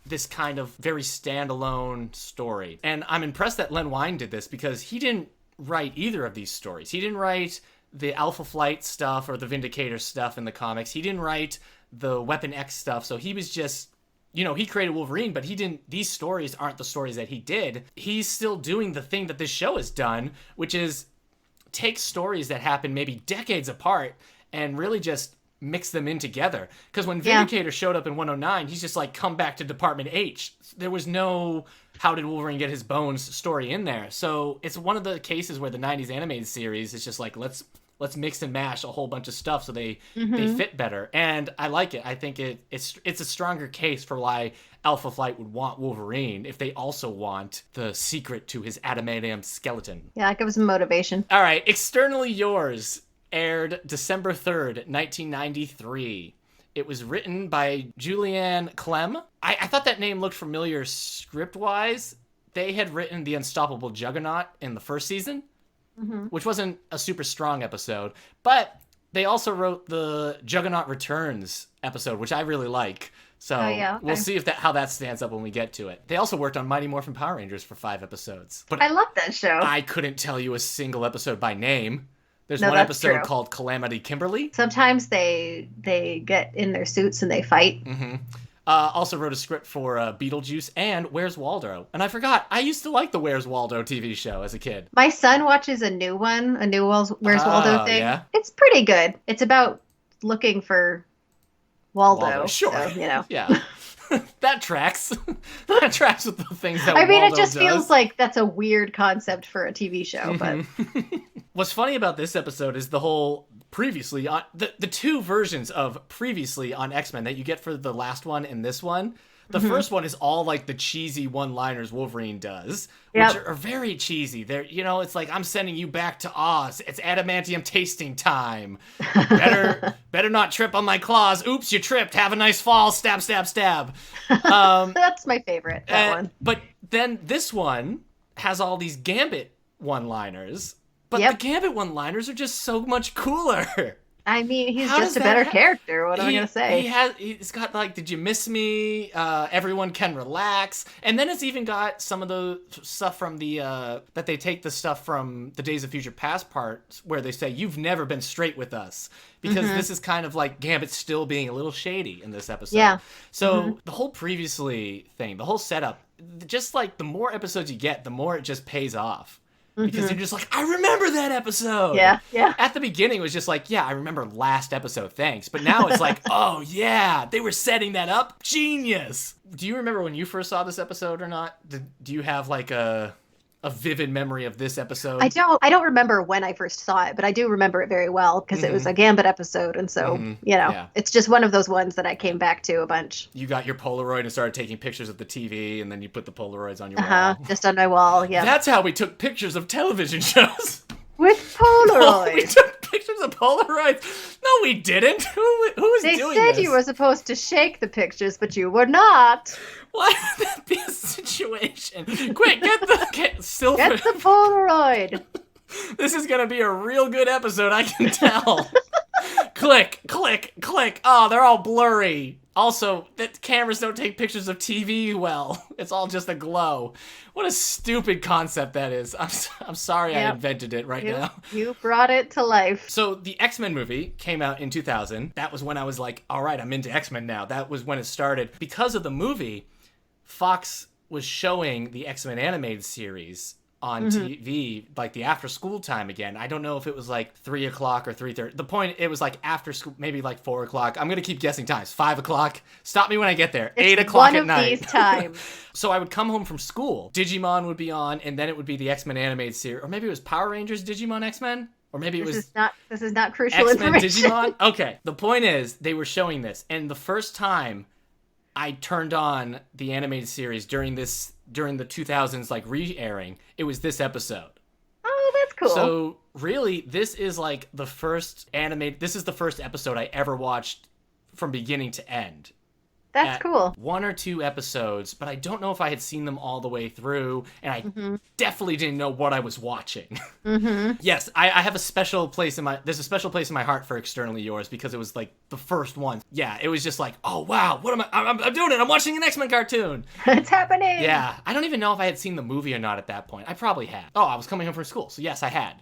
this kind of very standalone story. And I'm impressed that Len Wein did this, because he didn't write either of these stories. He didn't write the Alpha Flight stuff or the Vindicator stuff in the comics. He didn't write the Weapon X stuff. So he was just, he created Wolverine, but these stories aren't the stories that he did. He's still doing the thing that this show has done, which is take stories that happen maybe decades apart and really just mix them in together. Because when Vindicator showed up in 109, he's just like, come back to Department H. There was no how did Wolverine get his bones story in there. So it's one of the cases where the 90s animated series is just like, let's mix and mash a whole bunch of stuff so they fit better. And I like it. I think it's a stronger case for why Alpha Flight would want Wolverine if they also want the secret to his adamantium skeleton. Yeah, it gives him motivation. All right, X-Ternally Yours aired December 3rd, 1993. It was written by Julianne Clem. I thought that name looked familiar script-wise. They had written The Unstoppable Juggernaut in the first season, which wasn't a super strong episode. But they also wrote the Juggernaut Returns episode, which I really like. So we'll see how that stands up when we get to it. They also worked on Mighty Morphin Power Rangers for 5 episodes. But I love that show. I couldn't tell you a single episode by name. There's one episode called Calamity Kimberly. Sometimes they get in their suits and they fight. Also wrote a script for Beetlejuice and Where's Waldo. And I forgot, I used to like the Where's Waldo TV show as a kid. My son watches a new Where's Waldo thing. Yeah? It's pretty good. It's about looking for Waldo. Sure. So, Yeah. That tracks. That tracks with the things that Waldo it just does. Feels like that's a weird concept for a TV show, but... What's funny about this episode is the whole previously on the 2 versions of previously on X-Men that you get for the last one and this one. The first one is all like the cheesy one-liners Wolverine does, which are very cheesy. They're, it's like, I'm sending you back to Oz. It's adamantium tasting time. Better not trip on my claws. Oops, you tripped. Have a nice fall. Stab, stab, stab. That's my favorite, that one. But then this one has all these Gambit one-liners, but the Gambit one-liners are just so much cooler. I mean, he's just a better character. What am I going to say? He's got, like, Did You Miss Me? Everyone Can Relax. And then it's even got some of the stuff from that they take the stuff from the Days of Future Past part where they say, you've never been straight with us. Because this is kind of like Gambit still being a little shady in this episode. Yeah. So the whole previously thing, the whole setup, just like the more episodes you get, the more it just pays off. Because you're just like, I remember that episode. Yeah. At the beginning, it was just like, yeah, I remember last episode, thanks. But now it's like, oh, yeah, they were setting that up. Genius. Do you remember when you first saw this episode or not? Do you have like a vivid memory of this episode? I don't remember when I first saw it, but I do remember it very well because it was a Gambit episode. And so, it's just one of those ones that I came back to a bunch. You got your Polaroid and started taking pictures of the TV, and then you put the Polaroids on your wall. Just on my wall, yeah. That's how we took pictures of television shows. With Polaroids. No, we took pictures of Polaroids. No, we didn't. Who was doing this? They said you were supposed to shake the pictures, but you were not. Why would that be a situation? Quick, get the Polaroid. This is going to be a real good episode, I can tell. Click, click, click. Oh, they're all blurry. Also, that cameras don't take pictures of TV well. It's all just a glow. What a stupid concept that is. I'm sorry I invented it now. You brought it to life. So the X-Men movie came out in 2000. That was when I was like, all right, I'm into X-Men now. That was when it started. Because of the movie, Fox was showing the X-Men animated series on TV, like the after school time again. I don't know if it was like 3 o'clock or 3:30. The point, it was like after school, maybe like 4 o'clock. I'm going to keep guessing times. 5 o'clock. Stop me when I get there. It's 8 o'clock at night. one of these times. So I would come home from school. Digimon would be on, and then it would be the X-Men animated series. Or maybe it was Power Rangers, Digimon, X-Men? Or maybe This is not crucial X-Men, information. Digimon? Okay. The point is, they were showing this, and the first time I turned on the animated series during the 2000s like re-airing, it was this episode. Oh, that's cool. So really, this is like the first episode I ever watched from beginning to end. That's cool. 1 or 2 episodes, but I don't know if I had seen them all the way through, and I definitely didn't know what I was watching. Yes, I have a special place there's a special place in my heart for X-Ternally Yours because it was like the first one. Yeah, it was just like, oh wow, what am I'm doing it, I'm watching an X-Men cartoon. It's happening. Yeah, I don't even know if I had seen the movie or not at that point. I probably had. Oh, I was coming home from school, so yes, I had.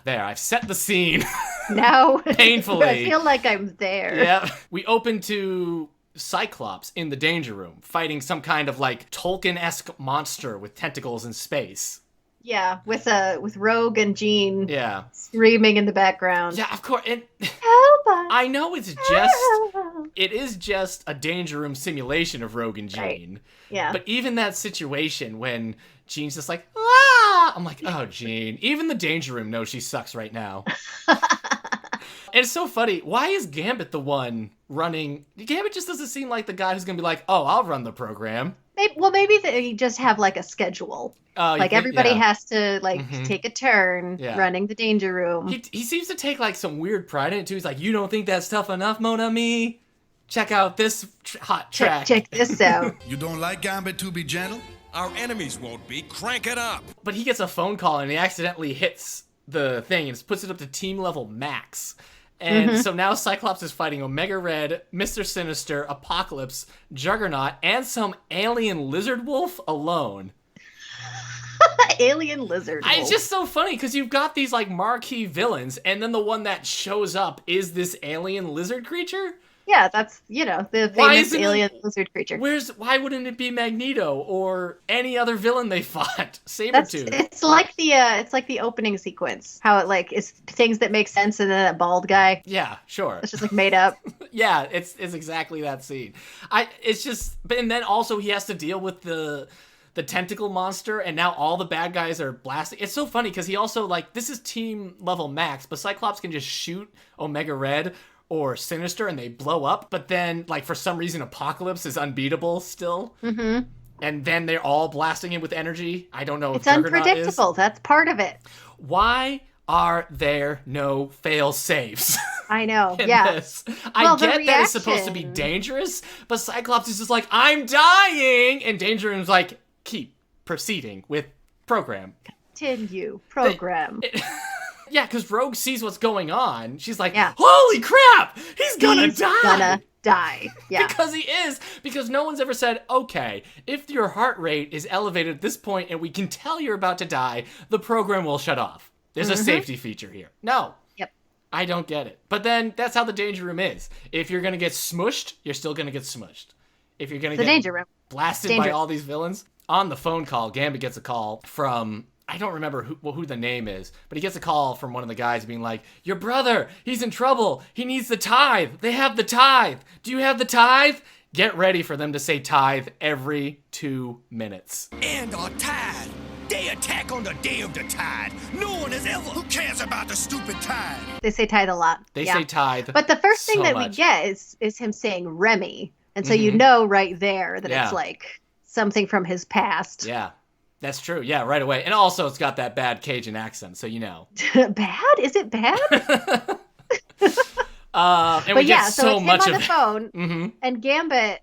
There, I've set the scene. Now, painfully. I feel like I'm there. Yeah, we open to Cyclops in the Danger Room, fighting some kind of like Tolkien-esque monster with tentacles in space. Yeah, with Rogue and Jean. Yeah, screaming in the background. Yeah, of course. And help us! I know it is just a Danger Room simulation of Rogue and Jean. Right. Yeah. But even that situation when Jean's just like, ah! I'm like, oh, Jean. Even the Danger Room knows she sucks right now. And it's so funny. Why is Gambit the one running? Gambit just doesn't seem like the guy who's going to be like, oh, I'll run the program. Maybe they just have like a schedule. Like everybody has to like take a turn running the Danger Room. He seems to take like some weird pride in it too. He's like, you don't think that's tough enough, Mon Ami? Check out this hot track. Check this out. You don't like Gambit to be gentle? Our enemies won't be. Crank it up. But he gets a phone call and he accidentally hits the thing and puts it up to team level max. And so now Cyclops is fighting Omega Red, Mr. Sinister, Apocalypse, Juggernaut, and some alien lizard wolf alone. Alien lizard wolf. It's just so funny because you've got these like marquee villains, and then the one that shows up is this alien lizard creature. Yeah, that's, the famous alien lizard creature. Why wouldn't it be Magneto or any other villain they fought? Sabretooth. It's like the opening sequence. How it like is things that make sense and then that bald guy. Yeah, sure. It's just like made up. Yeah, it's exactly that scene. And then also he has to deal with the tentacle monster, and now all the bad guys are blasting. It's so funny because he also this is team level max, but Cyclops can just shoot Omega Red or Sinister and they blow up, but then for some reason Apocalypse is unbeatable still. And then they're all blasting him with energy. I don't know if Juggernaut unpredictable. That's part of it. Why are there no fail safes? I know. Yeah. This? I get that it's supposed to be dangerous, but Cyclops is just like, I'm dying, and Danger Room's like, keep proceeding with program. Continue program. Yeah, because Rogue sees what's going on. She's like, holy crap! He's gonna die! Yeah. Because he is. Because no one's ever said, okay, if your heart rate is elevated at this point and we can tell you're about to die, the program will shut off. There's a safety feature here. No. Yep. I don't get it. But then that's how the Danger Room is. If you're gonna get smushed, you're still gonna get smushed. If you're gonna get Danger Room. Blasted by all these villains. On the phone call, Gambit gets a call from... I don't remember who the name is, but he gets a call from one of the guys being like, your brother, he's in trouble. He needs the tithe. They have the tithe. Do you have the tithe? Get ready for them to say tithe every 2 minutes. And our tithe. They attack on the day of the tithe. No one has ever... Who cares about the stupid tithe? They say tithe a lot. They say tithe. But the first thing that we get is him saying Remy. And so you know right there that it's like something from his past. Yeah. That's true. Yeah, right away. And also, it's got that bad Cajun accent, so you know. Bad? Is it bad? And we get so it's much him on the phone, and Gambit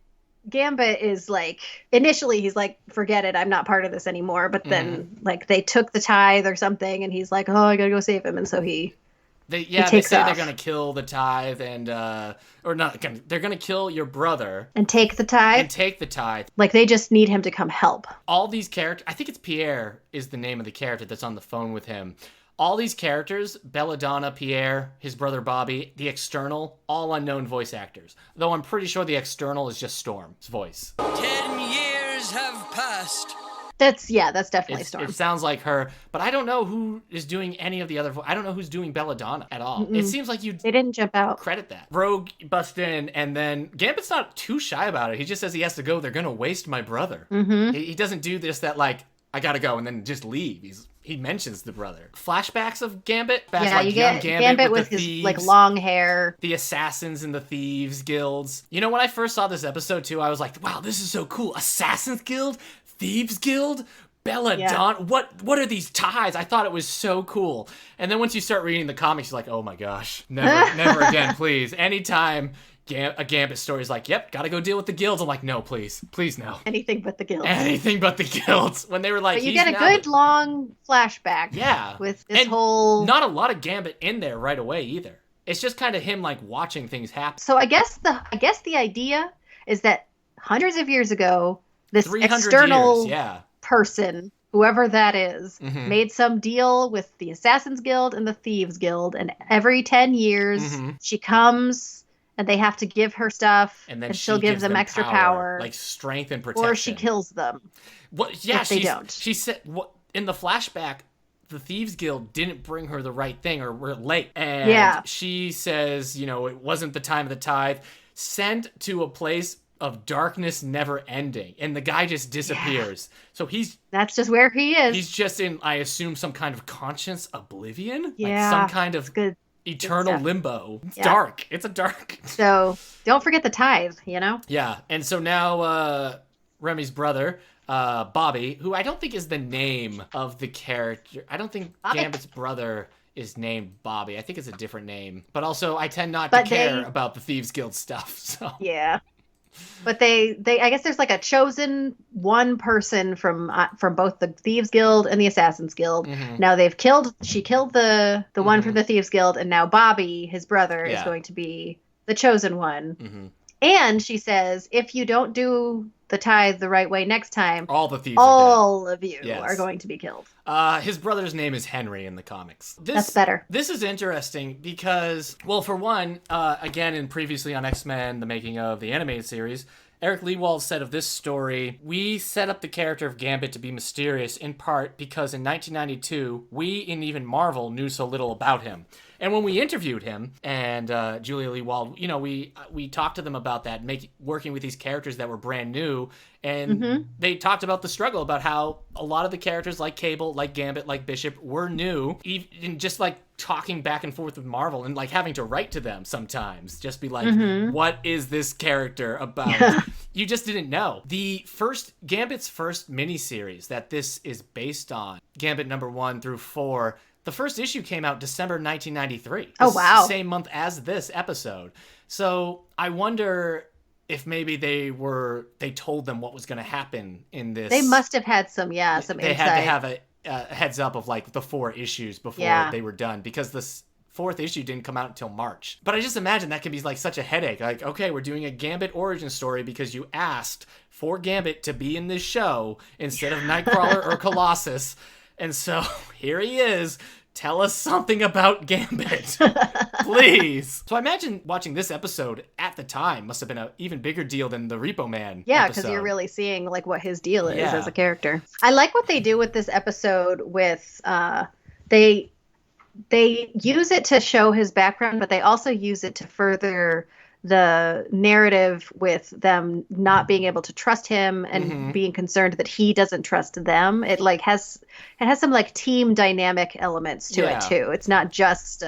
is like, initially he's like, forget it, I'm not part of this anymore. But then, they took the tithe or something, and he's like, oh, I gotta go save him, and so he They takes say off. they're gonna kill the tithe and or not. They're gonna kill your brother and take the tithe. and take the tithe. Like they just need him to come help. All these characters. I think it's Pierre is the name of the character that's on the phone with him. All these characters, Belladonna, Pierre, his brother Bobby, the X-Ternal, all unknown voice actors. Though I'm pretty sure the X-Ternal is just Storm's voice. 10 years have passed. That's definitely Storm. It sounds like her, but I don't know who is doing any of the other. I don't know who's doing Belladonna at all. It seems like they didn't jump out. Credit that. Rogue busts in, and then Gambit's not too shy about it. He just says he has to go. They're gonna waste my brother. He doesn't do this that like I gotta go and then just leave. He mentions the brother. Flashbacks of Gambit. You get Gambit with his thieves, like long hair. the assassins and the thieves guilds. You know, when I first saw this episode too, I was like, wow, this is so cool. Assassins Guild? Thieves Guild? Belladonna? What are these ties? I thought it was so cool. And then once you start reading the comics, you're like, oh my gosh, never again, please. Anytime a Gambit story is like, yep, gotta go deal with the guilds. I'm like, no, please no. Anything but the guilds. Anything but the guilds. When they were like, but you get a good long flashback. Yeah. With this and whole. Not a lot of Gambit in there right away either. It's just kind of him like watching things happen. So I guess the idea is that hundreds of years ago, this 300 external years, person, whoever that is, made some deal with the Assassins Guild and the Thieves Guild, and every 10 years she comes and they have to give her stuff, and then she'll give them extra power, like strength and protection, or she kills them. If they don't. She said in the flashback, the Thieves Guild didn't bring her the right thing, or were late, and she says, it wasn't the time of the tithe. Sent to a place of darkness never ending, and the guy just disappears. So that's just where he is. He's just in, I assume, some kind of conscious oblivion, like some kind of eternal limbo. It's dark. It's a dark. So don't forget the tithe, Yeah, and so now Remy's brother, Bobby, who I don't think is the name of the character. I don't think Gambit's brother is named Bobby. I think it's a different name. But also, I tend not to care about the Thieves Guild stuff. So yeah. But they I guess there's like a chosen one person from both the Thieves Guild and the Assassins Guild. Now she killed the one from the Thieves Guild, and now Bobby, his brother, is going to be the chosen one. And she says, if you don't do the tithe the right way next time, all of you are going to be killed. His brother's name is Henry in the comics. That's better. This is interesting because, well, for one, again, and previously on X-Men, the making of the animated series, Eric Lewald said of this story, we set up the character of Gambit to be mysterious in part because in 1992, we and even Marvel knew so little about him. And when we interviewed him and Julia Lewald, we talked to them about that, working with these characters that were brand new. And they talked about the struggle, about how a lot of the characters like Cable, like Gambit, like Bishop were new, even just like talking back and forth with Marvel and like having to write to them sometimes, just be like, what is this character about? You just didn't know. Gambit's first miniseries that this is based on, Gambit number 1 through 4, the first issue came out December 1993. Oh, wow. Same month as this episode. So I wonder if maybe they told them what was going to happen in this. They must have had some insight. They had to have a heads up of like the 4 issues before they were done, because this 4th issue didn't come out until March. But I just imagine that could be like such a headache. Like, okay, we're doing a Gambit origin story because you asked for Gambit to be in this show instead of Nightcrawler or Colossus. And so here he is. Tell us something about Gambit, please. So I imagine watching this episode at the time must have been an even bigger deal than the Repo Man. Yeah, because you're really seeing like what his deal is as a character. I like what they do with this episode. With they use it to show his background, but they also use it to further the narrative with them not being able to trust him and being concerned that he doesn't trust them. It like has some like team dynamic elements to it too. It's not just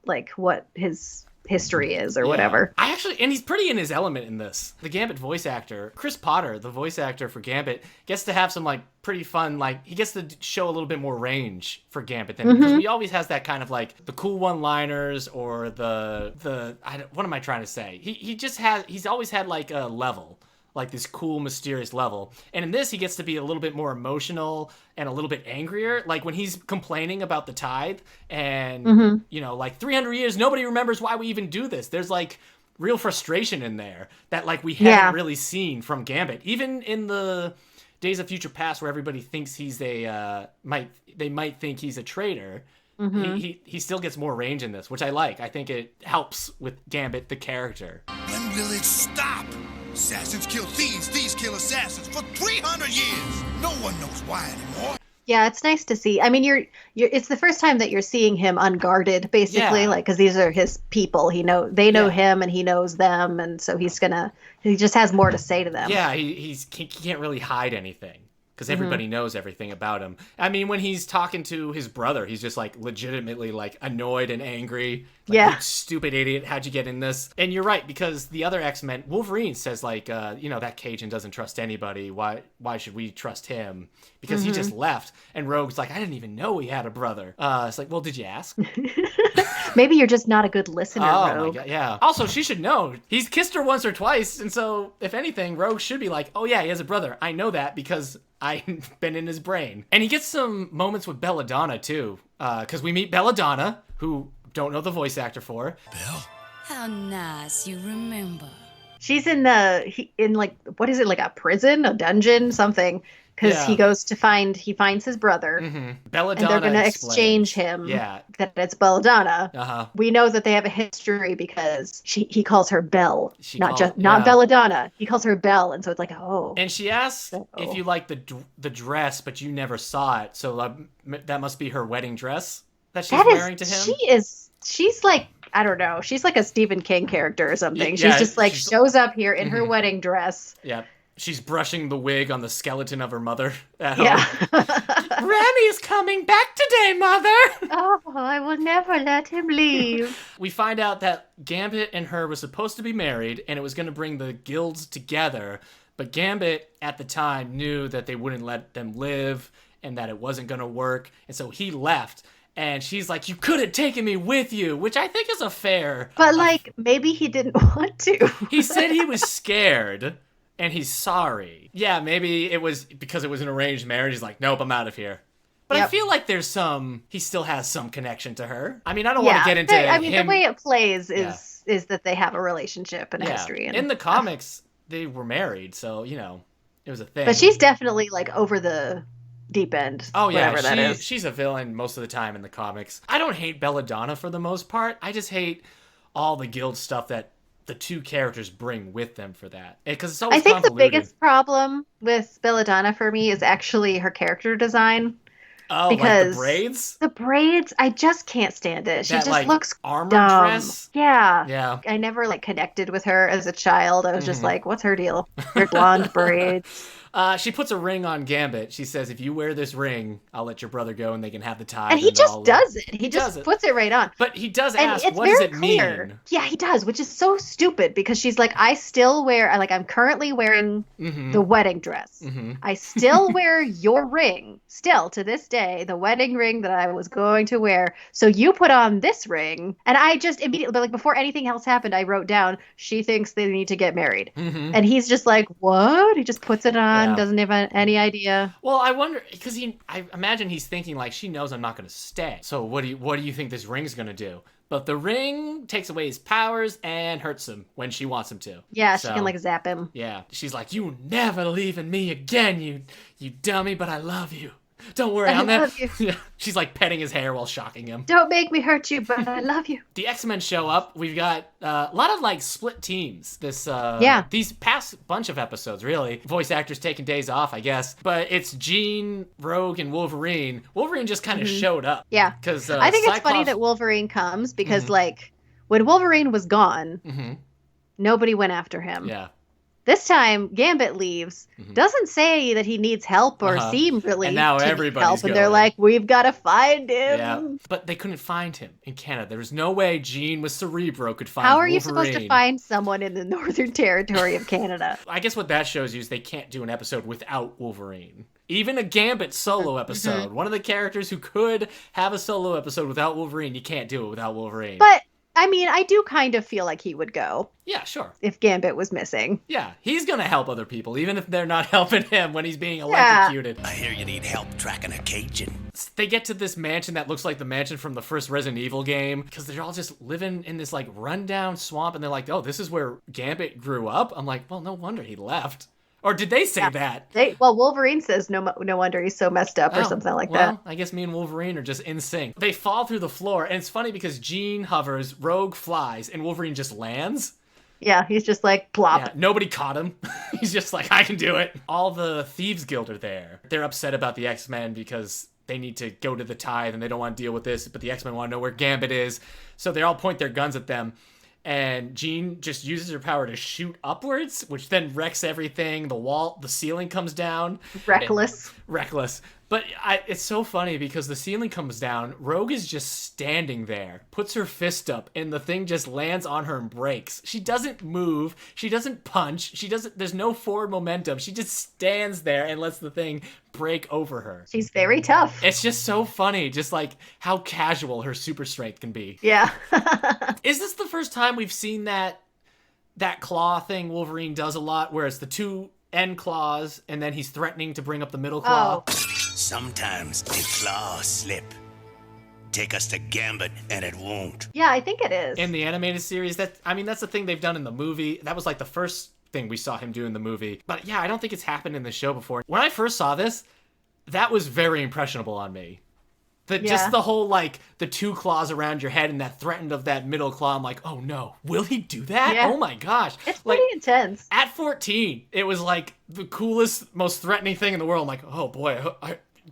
like what his history is or whatever. And he's pretty in his element in this. The Gambit voice actor, Chris Potter, the voice actor for Gambit, gets to have some like pretty fun, like he gets to show a little bit more range for Gambit than because he always has that kind of like the cool one-liners or what am I trying to say? He's always had like a level. like this cool, mysterious level. And in this, he gets to be a little bit more emotional and a little bit angrier. Like when he's complaining about the tithe and, you know, like 300 years, nobody remembers why we even do this. There's like real frustration in there that like we haven't really seen from Gambit. Even in the Days of Future Past where everybody thinks he's they might think he's a traitor. He still gets more range in this, which I like. I think it helps with Gambit, the character. When will it stop? Assassins kill thieves, thieves kill assassins for 300 years. No one knows why anymore. Yeah, it's nice to see. I mean, you're it's the first time that you're seeing him unguarded, basically, like because these are his people. They know him, and he knows them, and so he just has more to say to them. Yeah, he can't really hide anything. Because everybody knows everything about him. I mean, when he's talking to his brother, he's just, like, legitimately, like, annoyed and angry. Like, you stupid idiot, how'd you get in this? And you're right, because the other X-Men, Wolverine says, like, you know, that Cajun doesn't trust anybody. Why should we trust him? Because he just left. And Rogue's like, I didn't even know he had a brother. It's like, well, did you ask? Maybe you're just not a good listener, my Rogue. God, yeah. Also, she should know. He's kissed her once or twice, and so, if anything, Rogue should be like, oh, yeah, he has a brother. I know that because I've been in his brain. And he gets some moments with Belladonna, too. Because we meet Belladonna, who don't know the voice actor for. Belle? How nice you remember. She's in like, what is it, like a prison, a dungeon, something. Because he finds his brother. Belladonna and they're going to exchange him. That it's Belladonna. We know that they have a history because he calls her Belle, not Belladonna. He calls her Belle, and so it's like, oh. And she asks if you like the dress, but you never saw it. So that must be her wedding dress that she's wearing to him. She's like, I don't know. She's like a Stephen King character or something. She's just like shows up here in her wedding dress. Yeah. She's brushing the wig on the skeleton of her mother at home. Remy's coming back today, Mother! Oh, I will never let him leave. We find out that Gambit and her were supposed to be married, and it was going to bring the guilds together. But Gambit, at the time, knew that they wouldn't let them live, and that it wasn't going to work. And so he left. And she's like, you could have taken me with you, which I think is a fair... But, like, maybe he didn't want to. He said he was scared. And he's sorry. Yeah, maybe it was because it was an arranged marriage. He's like, nope, I'm out of here. But I feel like he still has some connection to her. I mean, I don't want to get into the way it plays is that they have a relationship and a history. And in the comics, they were married, so, you know, it was a thing. But she's definitely, like, over the deep end. Oh, yeah, that is. She's a villain most of the time in the comics. I don't hate Belladonna for the most part. I just hate all the guild stuff that the two characters bring with them for that. Because it's always convoluted. The biggest problem with Belladonna for me is actually her character design. Oh, because like the braids? The braids, I just can't stand it. She just like, looks armor dumb. Dress? Yeah. I never like connected with her as a child. I was just like, what's her deal? Her blonde braids. She puts a ring on Gambit. She says, if you wear this ring, I'll let your brother go and they can have the tithe. And he just does it. He just puts it right on. But he does ask, what does it mean? Yeah, he does, which is so stupid because she's like, I'm currently wearing the wedding dress. I still wear your ring. Still, to this day, the wedding ring that I was going to wear. So you put on this ring. And I just immediately, but like before anything else happened, I wrote down, she thinks they need to get married. And he's just like, what? He just puts it on. Doesn't have any idea. Well, I wonder because I imagine he's thinking like she knows I'm not going to stay. So what do you think this ring's going to do? But the ring takes away his powers and hurts him when she wants him to. Yeah, she can like zap him. Yeah, she's like, you never leaving me again, you dummy. But I love you. Don't worry, I love you. Yeah. She's like petting his hair while shocking him. Don't make me hurt you, but I love you. The X-Men show up. We've got a lot of like split teams. These past bunch of episodes, really. Voice actors taking days off, I guess. But it's Jean, Rogue, and Wolverine. Wolverine just kind of showed up. Yeah. Because I think it's funny that Wolverine comes because like when Wolverine was gone, nobody went after him. Yeah. This time, Gambit leaves, doesn't say that he needs help or seem really and now to everybody's need help. going. And they're like, we've got to find him. Yeah, but they couldn't find him in Canada. There was no way Jean with Cerebro could find How are Wolverine. you supposed to find someone in the Northern Territory of Canada? I guess what that shows you is they can't do an episode without Wolverine. Even a Gambit solo episode. One of the characters who could have a solo episode without Wolverine, you can't do it without Wolverine. But I mean, I do kind of feel like he would go Yeah, sure. if Gambit was missing. Yeah, he's gonna help other people, even if they're not helping him when he's being electrocuted. I hear you need help tracking a Cajun. They get to this mansion that looks like the mansion from the first Resident Evil game, because they're all just living in this, like, rundown swamp, and they're like, oh, this is where Gambit grew up? I'm like, well, no wonder he left. Or did they say that? Well, Wolverine says no wonder he's so messed up or something like that. I guess me and Wolverine are just in sync. They fall through the floor, and it's funny because Jean hovers, Rogue flies, and Wolverine just lands. Yeah, he's just like plop. Yeah, nobody caught him. He's just like, I can do it. All the Thieves Guild are there. They're upset about the X-Men because they need to go to the tithe and they don't want to deal with this, but the X-Men want to know where Gambit is. So they all point their guns at them. And Jean just uses her power to shoot upwards, which then wrecks everything. The ceiling comes down. Reckless. But it's so funny because the ceiling comes down. Rogue is just standing there, puts her fist up, and the thing just lands on her and breaks. She doesn't move. She doesn't punch. There's no forward momentum. She just stands there and lets the thing break over her. She's very tough. It's just so funny, just like how casual her super strength can be. Yeah. Is this the first time we've seen that claw thing Wolverine does a lot, where it's the two end claws and then he's threatening to bring up the middle claw? Oh. Sometimes the claws slip. Take us to Gambit, and it won't. Yeah, I think it is. In the animated series, that's the thing they've done in the movie. That was like the first thing we saw him do in the movie. But yeah, I don't think it's happened in the show before. When I first saw this, that was very impressionable on me. Just the whole, like, the two claws around your head and that threatened of that middle claw. I'm like, oh no, will he do that? Yeah. Oh my gosh. It's pretty intense. At 14, it was like the coolest, most threatening thing in the world. I'm like, oh boy,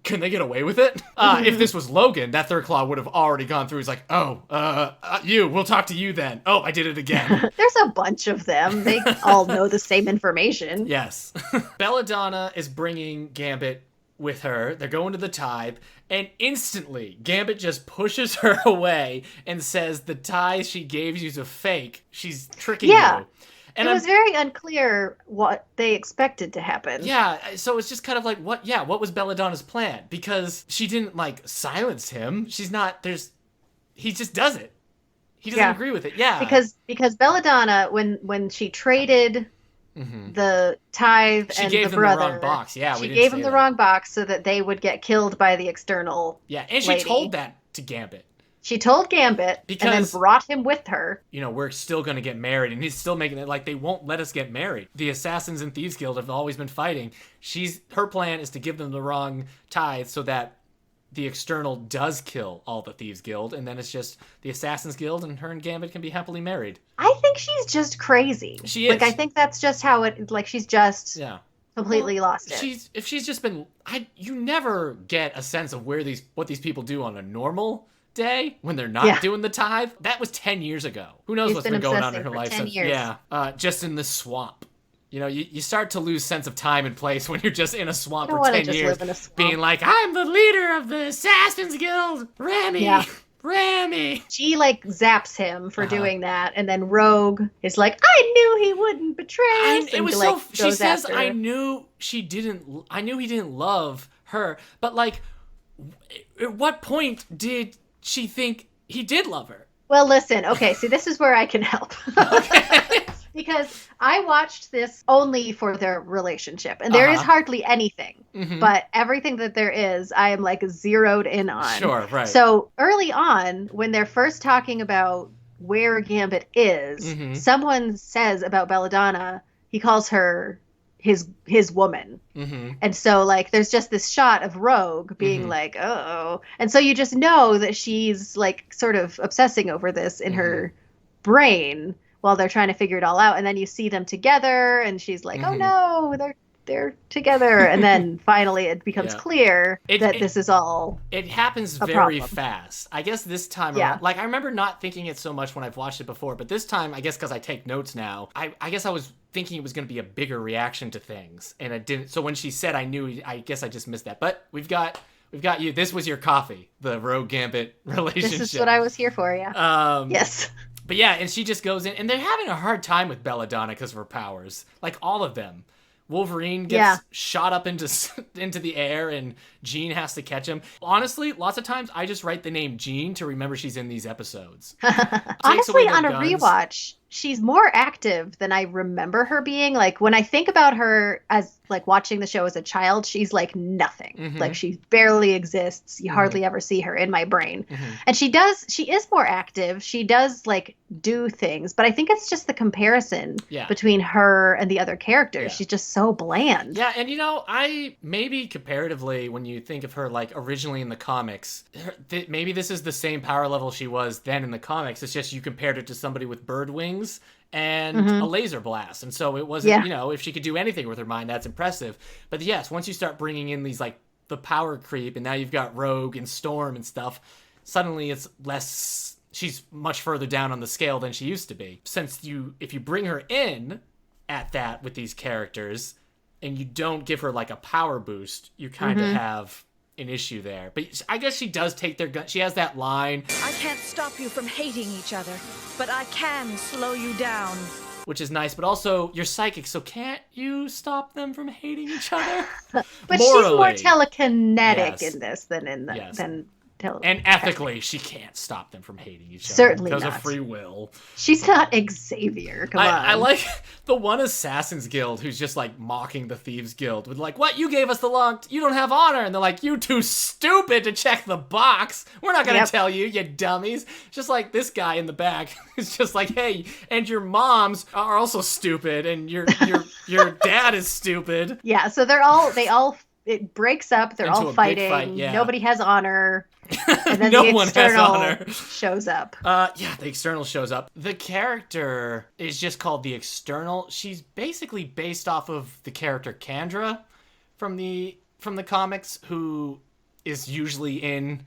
can they get away with it? If this was Logan, that third claw would have already gone through. He's like, we'll talk to you then. Oh, I did it again. There's a bunch of them. They all know the same information. Yes. Belladonna is bringing Gambit with her. They're going to the tithe, and instantly Gambit just pushes her away and says the tithe she gave you is a fake. She's tricking you. And it was very unclear what they expected to happen. Yeah, so it's just kind of like, what was Belladonna's plan? Because she didn't, like, silence him. He just does it. He doesn't agree with it. Yeah. Because Belladonna, when she traded the tithe and the brother, she gave them the wrong box. Yeah, she gave them the wrong box so that they would get killed by the external. Yeah, and she told that to Gambit. She told Gambit and then brought him with her. We're still going to get married, and he's still making it like they won't let us get married. The Assassins and Thieves Guild have always been fighting. Her plan is to give them the wrong tithe so that the external does kill all the Thieves Guild, and then it's just the Assassins Guild, and her and Gambit can be happily married. I think she's just crazy. She is. Like, I think that's just how it, like, she's just completely lost it. If she's just been, you never get a sense of what these people do on a normal day when they're not doing the tithe. That was 10 years ago. Who knows what's been going on in her life since? Just in the swamp. You start to lose sense of time and place when you're just in a swamp for 10 years, being like, I'm the leader of the Assassin's Guild, Rami. She, like, zaps him for doing that, and then Rogue is like, I knew he wouldn't betray us. It was like, she says, I knew he didn't love her, but, like, at what point did she think he did love her? Well, listen, okay, see, this is where I can help. Okay. Because I watched this only for their relationship, and there is hardly anything, but everything that there is, I am, like, zeroed in on. Sure, right. So early on, when they're first talking about where Gambit is, someone says about Belladonna, he calls her his woman. And so, like, there's just this shot of Rogue being like, oh. And so you just know that she's, like, sort of obsessing over this in her brain while they're trying to figure it all out. And then you see them together, and she's like, oh no, they're together. And then finally it becomes clear that this is all It happens very fast. I guess this time around, like, I remember not thinking it so much when I've watched it before, but this time, I guess because I take notes now, I guess I was thinking it was going to be a bigger reaction to things, and it didn't. So when she said I knew, I guess I just missed that. But we've got you. This was your coffee, the Rogue Gambit relationship. This is what I was here for, yes. But yeah, and she just goes in, and they're having a hard time with Belladonna because of her powers. Like, all of them. Wolverine gets shot up into the air and Jean has to catch him. Honestly, lots of times I just write the name Jean to remember she's in these episodes. Honestly, on a rewatch, she's more active than I remember her being. Like when I think about her as like watching the show as a child, she's like nothing. Like she barely exists. You hardly ever see her in my brain. And she is more active. She does like do things, but I think it's just the comparison between her and the other characters. She's just so bland. Yeah, and I maybe comparatively, when you think of her like originally in the comics, maybe this is the same power level she was then in the comics. It's just you compared her to somebody with bird wings and a laser blast. And so it wasn't, if she could do anything with her mind, that's impressive. But yes, once you start bringing in these like the power creep and now you've got Rogue and Storm and stuff, suddenly it's less, she's much further down on the scale than she used to be. Since if you bring her in at that with these characters and you don't give her like a power boost, you kind of have an issue there. But I guess she does take their gun. She has that line. I can't stop you from hating each other, but I can slow you down. Which is nice, but also you're psychic, so can't you stop them from hating each other? But Morally, she's more telekinetic in this than in the and ethically, she can't stop them from hating each other. Certainly because not. of free will. She's not Xavier. Come on. I like the one Assassin's Guild who's just like mocking the Thieves Guild with like, what? You gave us the long, you don't have honor. And they're like, you too stupid to check the box. We're not going to tell you, you dummies. Just like this guy in the back is just like, hey, and your moms are also stupid and your dad is stupid. Yeah, so it breaks up. They're all fighting. Nobody has honor. And then no one has honor. Shows up. The External shows up. The character is just called the External. She's basically based off of the character Kandra from the comics, who is usually in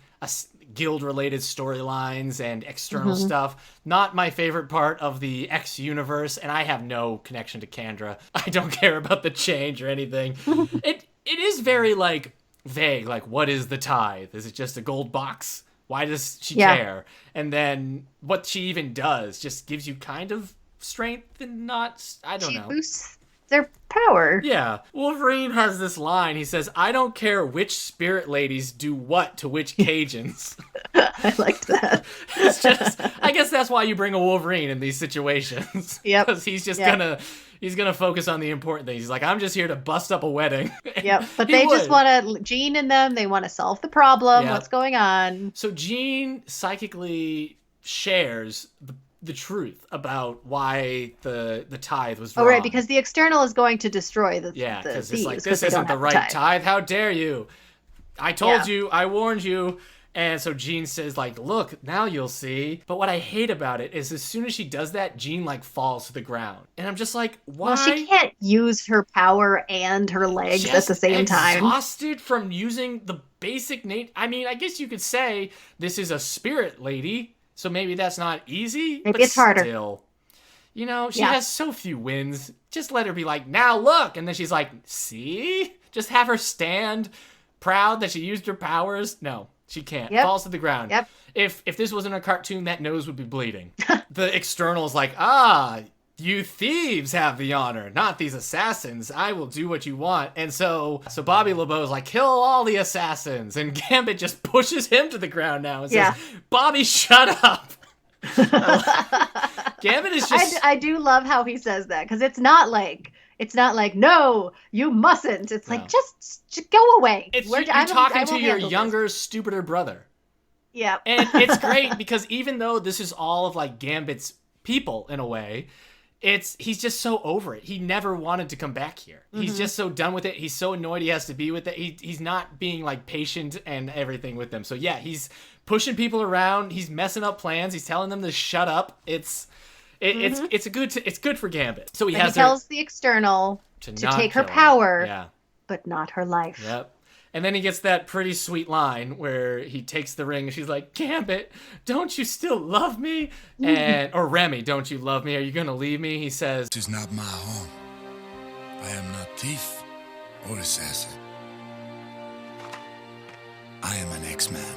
guild-related storylines and external stuff. Not my favorite part of the X universe, and I have no connection to Kandra. I don't care about the change or anything. It is very like vague, like what is the tithe? Is it just a gold box? Why does she care? And then what she even does just gives you kind of strength and not, I don't know. She boosts their power. Yeah. Wolverine has this line. He says, I don't care which spirit ladies do what to which Cajuns. I liked that. It's just, I guess that's why you bring a Wolverine in these situations. Yep. Because he's just he's gonna focus on the important things. He's like, I'm just here to bust up a wedding. Yep. But they just want to, Jean and them, they want to solve the problem. What's going on? So Jean psychically shares the truth about why the tithe was wrong. Oh, right, because the External is going to destroy the because thieves, it's like, this isn't the right tithe. How dare you? I told you. I warned you. And so Jean says, like, look, now you'll see. But what I hate about it is as soon as she does that, Jean, like, falls to the ground. And I'm just like, why? Well, she can't use her power and her legs at the same time. Exhausted from using the basic I mean, I guess you could say this is a spirit lady, so maybe that's not easy. Maybe it's harder. Still, she has so few wins. Just let her be like, now look. And then she's like, see? Just have her stand proud that she used her powers. No. She can't. Falls to the ground. Yep. If this wasn't a cartoon, that nose would be bleeding. The External is like, you thieves have the honor, not these assassins. I will do what you want. And so Bobby LeBeau's like, kill all the assassins. And Gambit just pushes him to the ground now and says, Bobby, shut up. Gambit is just... I do love how he says that, because it's not like, no, you mustn't. It's like, just go away. You're talking to your younger, stupider brother. Yeah. And it's great because even though this is all of like Gambit's people in a way, he's just so over it. He never wanted to come back here. He's just so done with it. He's so annoyed he has to be with it. He's not being like patient and everything with them. So yeah, he's pushing people around. He's messing up plans. He's telling them to shut up. It's good for Gambit. So he tells the External to take her power, but not her life. Yep. And then he gets that pretty sweet line where he takes the ring and she's like, Gambit, don't you still love me? Or Remy, don't you love me? Are you going to leave me? He says, "This is not my home. I am not thief or assassin. I am an X-Man,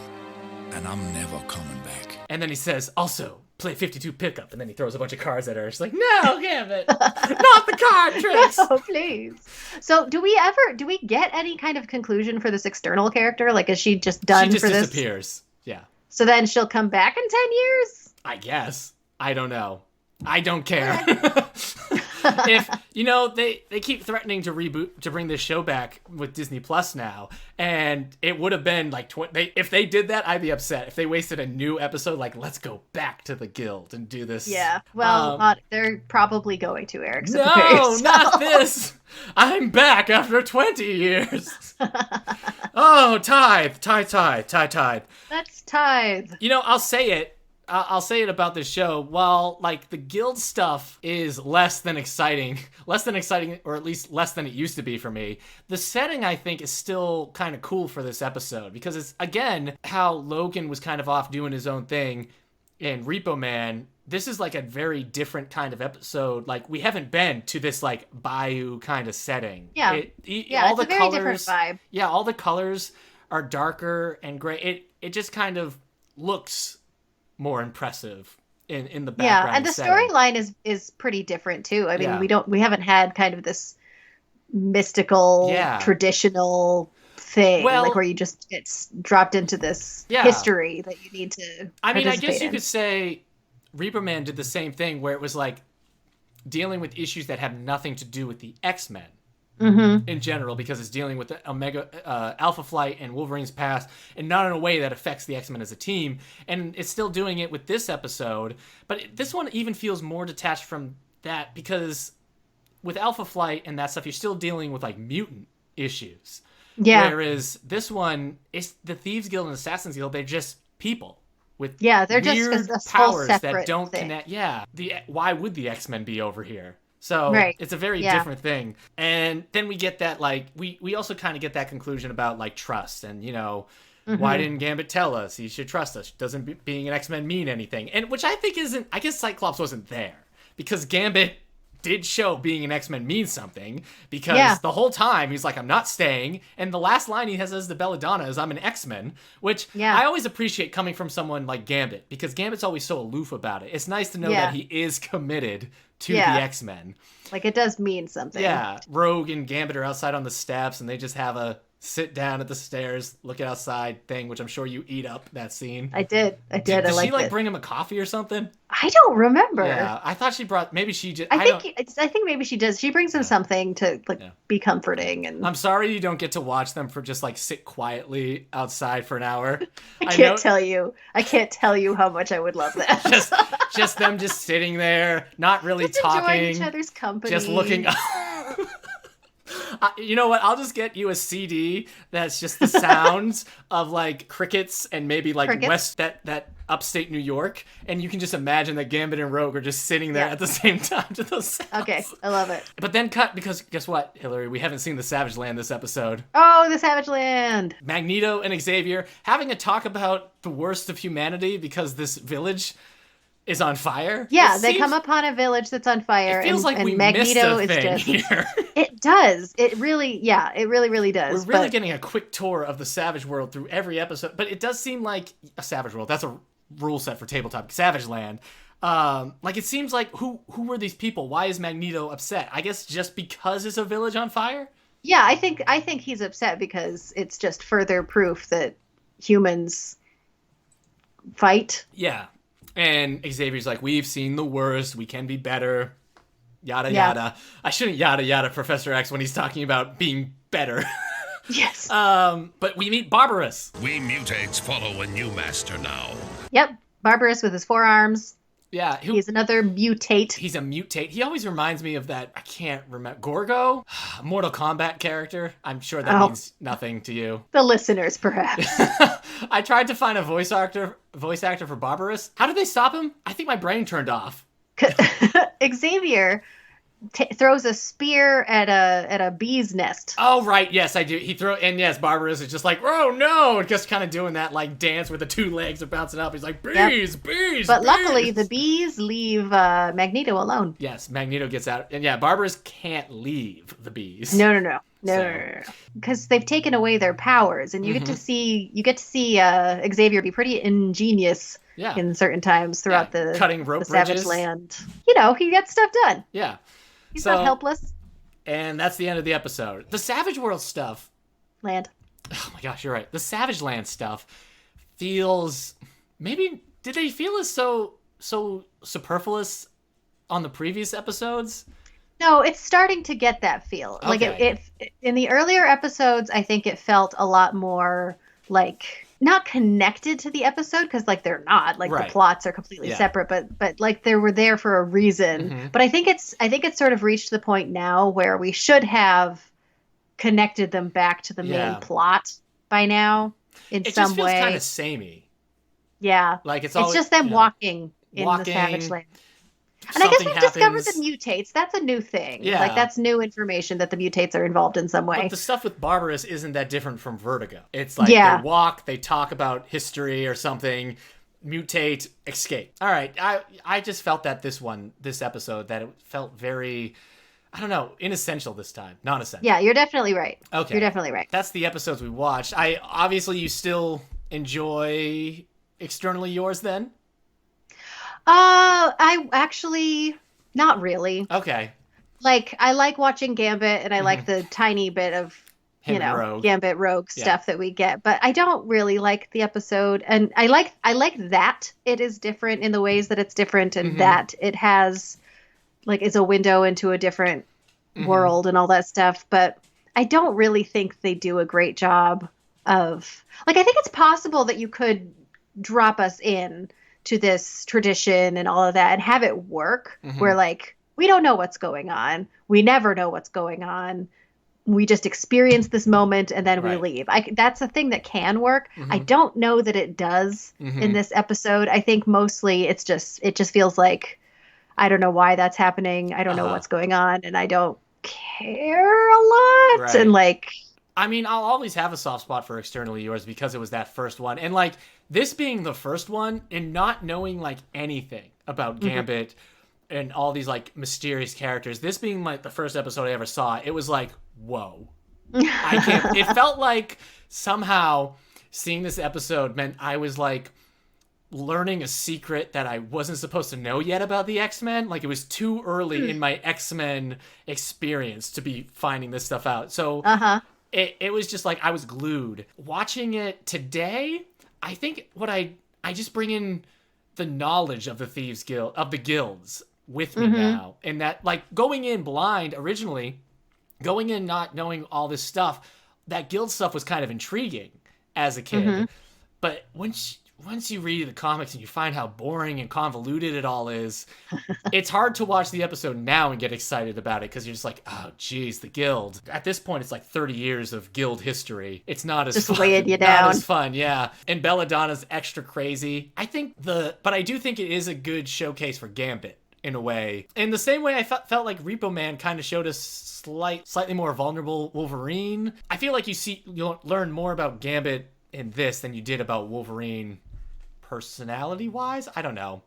and I'm never coming back." And then he says, also, play 52 pickup, and then he throws a bunch of cards at her. She's like, no, Gambit, not the card tricks. No, please. So do we get any kind of conclusion for this external character? Like, is she just done She just for this? disappears. Yeah. So then she'll come back in 10 years? I guess. I don't know. I don't care. If they keep threatening to bring this show back with Disney Plus now, and it would have been like if they did that, I'd be upset. If they wasted a new episode, like, let's go back to the guild and do this. Yeah, well, they're probably going to, Eric. So no, not this. I'm back after 20 years. Oh, tithe. That's tithe. I'll say it. I'll say it about this show. While, like, the guild stuff is less than exciting, or at least less than it used to be for me, the setting, I think, is still kind of cool for this episode. Because it's, again, how Logan was kind of off doing his own thing in Repo Man. This is, like, a very different kind of episode. Like, we haven't been to this, like, bayou kind of setting. Yeah. All it's the a very colors, different vibe. Yeah, all the colors are darker and gray. It just kind of looks more impressive in the background. Yeah, and the storyline is pretty different too. I mean, we haven't had kind of this mystical, traditional thing, like where you just get dropped into this history that you need to. I mean, I guess you could say Repo Man did the same thing, where it was like dealing with issues that have nothing to do with the X-Men. Mm-hmm. In general, because it's dealing with the Alpha Flight and Wolverine's past, and not in a way that affects the X-Men as a team. And it's still doing it with this episode, but this one even feels more detached from that, because with Alpha Flight and that stuff, you're still dealing with, like, mutant issues. Yeah. Whereas this one, it's the Thieves Guild and Assassins Guild. They're just people with they're weird just powers that separate don't thing. connect. Yeah. Why would the X-Men be over here? So it's a very different thing. And then we get that, like, we also kind of get that conclusion about, like, trust. And, why didn't Gambit tell us he should trust us? Doesn't being an X-Men mean anything? And which I think isn't, I guess Cyclops wasn't there. Because Gambit did show being an X-Men means something. Because the whole time he's like, I'm not staying. And the last line he has as the Belladonna is, I'm an X-Men. Which I always appreciate coming from someone like Gambit. Because Gambit's always so aloof about it. It's nice to know that he is committed to the X-Men. Like, it does mean something. Yeah. Rogue and Gambit are outside on the steps, and they just have a sit down at the stairs, look outside thing, which I'm sure you eat up that scene. I did. Did she, like, bring him a coffee or something? I don't remember. Yeah. I thought she brought, maybe she just, I think maybe she does. She brings him something to, like, be comforting. And I'm sorry you don't get to watch them for just, like, sit quietly outside for an hour. I can't tell you how much I would love that. just them just sitting there, not really just talking. Enjoying each other's company. Just looking up. You know what? I'll just get you a CD that's just the sounds of, like, crickets and maybe, like, that upstate New York, and you can just imagine that Gambit and Rogue are just sitting there at the same time to those sounds. Okay, I love it. But then cut, because guess what, Hilary? We haven't seen the Savage Land this episode. Oh, the Savage Land! Magneto and Xavier having a talk about the worst of humanity because this village is on fire. Yeah, they come upon a village that's on fire. It feels like we Magneto missed a thing here. It does. It really does. We're really getting a quick tour of the Savage World through every episode, but it does seem like a Savage World. That's a rule set for tabletop. Savage Land. Like, it seems like who were these people? Why is Magneto upset? I guess just because it's a village on fire? Yeah, I think he's upset because it's just further proof that humans fight. Yeah. And Xavier's like, we've seen the worst. We can be better. Yada, yada. I shouldn't yada, yada Professor X when he's talking about being better. Yes. But we meet Barbarous. We mutates follow a new master now. Yep. Barbarous with his forearms. Yeah. He's another mutate. He's a mutate. He always reminds me of that, I can't remember, Gorgo? Mortal Kombat character. I'm sure that means nothing to you. The listeners, perhaps. I tried to find a voice actor for Barbarous. How did they stop him? I think my brain turned off. Xavier throws a spear at a bee's nest. Oh, right. Yes, I do. And yes, Barbarous is just like, oh, no. Just kind of doing that, like, dance where the two legs are bouncing up. He's like, bees, bees, But bees. luckily, the bees leave Magneto alone. Yes, Magneto gets out. And yeah, Barbarous can't leave the bees. No. Because they've taken away their powers, and you get to see Xavier be pretty ingenious in certain times throughout the cutting rope the Savage bridges. Land. He gets stuff done. Yeah. He's not helpless. And that's the end of the episode. The Savage World stuff. Land. Oh my gosh, you're right. The Savage Land stuff feels... Maybe... Did they feel as so superfluous on the previous episodes? No, it's starting to get that feel. Okay. Like it in the earlier episodes, I think it felt a lot more like not connected to the episode because like they're not. Like the plots are completely separate, but like they were there for a reason. But I think it's sort of reached the point now where we should have connected them back to the main plot by now in some way. It just feels kind of samey. Yeah. Like it's just them walking in the Savage Land. And I guess we've discovered the mutates. That's a new thing. Yeah. Like, that's new information that the mutates are involved in some way. But the stuff with Barbarous isn't that different from Vertigo. It's like they walk, they talk about history or something, mutate, escape. All right. I just felt that this episode, that it felt very, I don't know, inessential this time. Non-essential. Yeah, you're definitely right. Okay. You're definitely right. That's the episodes we watched. Obviously, you still enjoy X-Ternally Yours then? I actually, not really. Okay. Like, I like watching Gambit, and I like the tiny bit of, Gambit Rogue stuff that we get, but I don't really like the episode. And I like that it is different in the ways that it's different, and that it has, like, is a window into a different world and all that stuff. But I don't really think they do a great job of, like, I think it's possible that you could drop us in to this tradition and all of that and have it work where like we don't know what's going on, we never know what's going on, we just experience this moment and then we leave. That's a thing that can work. I don't know that it does in this episode. I think mostly it just feels like I don't know why that's happening, I don't know what's going on, and I don't care a lot. And like, I mean, I'll always have a soft spot for X-Ternally Yours because it was that first one. And, like, this being the first one and not knowing, like, anything about Gambit and all these, like, mysterious characters, this being, like, the first episode I ever saw, it was like, whoa. I can't. It felt like somehow seeing this episode meant I was, like, learning a secret that I wasn't supposed to know yet about the X-Men. Like, it was too early in my X-Men experience to be finding this stuff out. So... It was just like I was glued. Watching it today, I think what I just bring in the knowledge of the Thieves Guild, of the guilds with me now. And that, like, going in blind originally, going in not knowing all this stuff, that guild stuff was kind of intriguing as a kid. But once you read the comics and you find how boring and convoluted it all is, it's hard to watch the episode now and get excited about it because you're just like, oh, geez, the guild. At this point, it's like 30 years of guild history. It's not as just fun. weighing you down. Not as fun, yeah. And Belladonna's extra crazy. But I do think it is a good showcase for Gambit in a way. In the same way I felt like Repo Man kind of showed us slightly more vulnerable Wolverine. I feel like you'll learn more about Gambit in this than you did about Wolverine personality-wise. I don't know.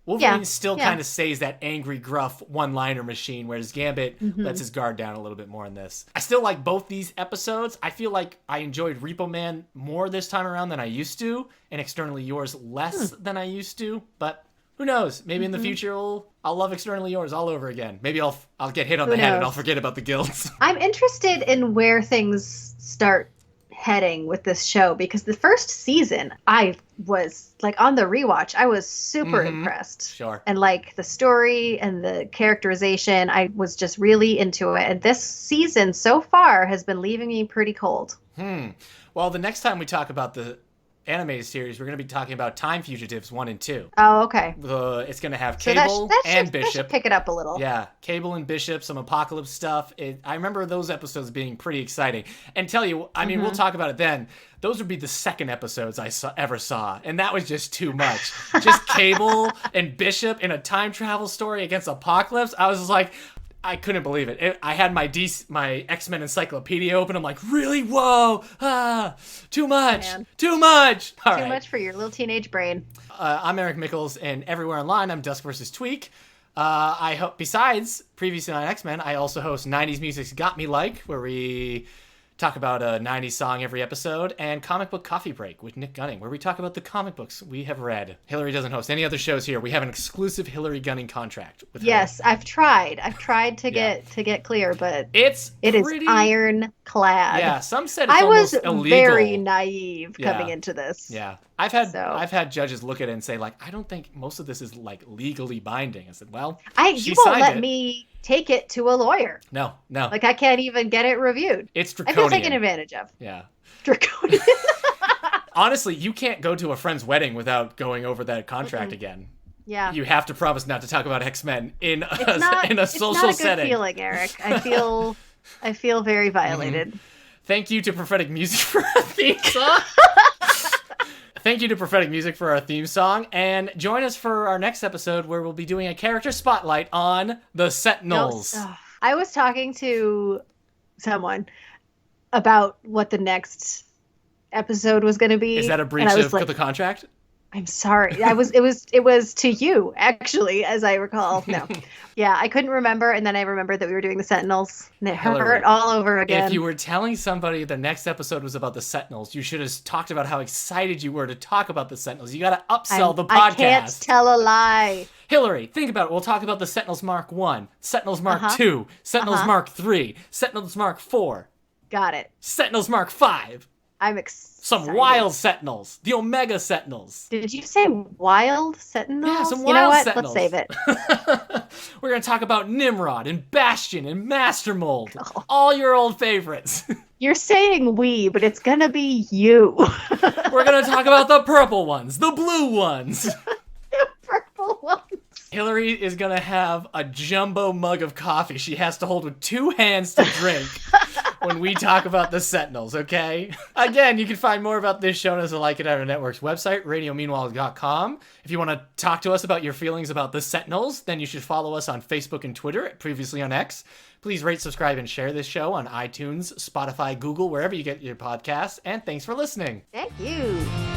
Wolverine still kind of stays that angry, gruff one-liner machine, whereas Gambit lets his guard down a little bit more in this. I still like both these episodes. I feel like I enjoyed Repo Man more this time around than I used to, and X-Ternally Yours less than I used to, but who knows? Maybe in the future I'll love X-Ternally Yours all over again. Maybe I'll get hit on the head and I'll forget about the guilds. I'm interested in where things start heading with this show because the first season I was like on the rewatch I was super impressed. Sure. And like the story and the characterization, I was just really into it, and this season so far has been leaving me pretty cold. Well, the next time we talk about the animated series, we're going to be talking about Time Fugitives 1 and 2. Oh, okay. It's going to have Cable and Bishop. That should pick it up a little. Yeah, Cable and Bishop, some Apocalypse stuff. I remember those episodes being pretty exciting. And tell you, I mean, we'll talk about it then. Those would be the second episodes I ever saw, and that was just too much. Just Cable and Bishop in a time travel story against Apocalypse. I was just like, I couldn't believe it. I had my X-Men encyclopedia open. I'm like, really? Whoa! Too much! Man. Too much! All right. Too much for your little teenage brain. I'm Eric Mickles, and everywhere online, I'm Dusk vs. Tweak. I hope, besides previously on X-Men, I also host 90s Music's Got Me Like, where we talk about a 90s song every episode, and Comic Book Coffee Break with Nick Gunning, where we talk about the comic books we have read. Hilary doesn't host any other shows here. We have an exclusive Hilary Gunning contract with her. Yes, I've tried to get clear, but it is ironclad. Yeah, some said it's I almost was illegal. very naive coming into this. Yeah. I've had judges look at it and say, like, I don't think most of this is, like, legally binding. I said, well, you won't let me take it to a lawyer. No. Like, I can't even get it reviewed. It's draconian. I feel taken advantage of. Yeah. Draconian. Honestly, you can't go to a friend's wedding without going over that contract again. Yeah. You have to promise not to talk about X-Men in a social setting. It's not a good feeling, Eric. I feel very violated. Thank you to Prophetic Music for our theme song. Thank you to Prophetic Music for our theme song, and join us for our next episode where we'll be doing a character spotlight on the Sentinels. I was talking to someone about what the next episode was going to be. Is that a breach of the contract? I'm sorry. It was to you, actually, as I recall. No. Yeah, I couldn't remember, and then I remembered that we were doing the Sentinels, and it hurt all over again. If you were telling somebody the next episode was about the Sentinels, you should have talked about how excited you were to talk about the Sentinels. You got to upsell the podcast. I can't tell a lie. Hilary, think about it. We'll talk about the Sentinels Mark 1, Sentinels Mark 2, Sentinels Mark 3, Sentinels Mark 4. Got it. Sentinels Mark 5. I'm excited. Some wild Sentinels. The Omega Sentinels. Did you say wild Sentinels? Yeah, some wild Sentinels. Let's save it. We're going to talk about Nimrod and Bastion and Master Mold. Oh. All your old favorites. You're saying we, but it's going to be you. We're going to talk about the purple ones, the blue ones. The purple ones. Hilary is going to have a jumbo mug of coffee she has to hold with 2 hands to drink when we talk about the Sentinels, okay? Again, you can find more about this show as a Like It at our network's website, radiomeanwhile.com. If you want to talk to us about your feelings about the Sentinels, then you should follow us on Facebook and Twitter at Previously on X. Please rate, subscribe, and share this show on iTunes, Spotify, Google, wherever you get your podcasts. And thanks for listening. Thank you.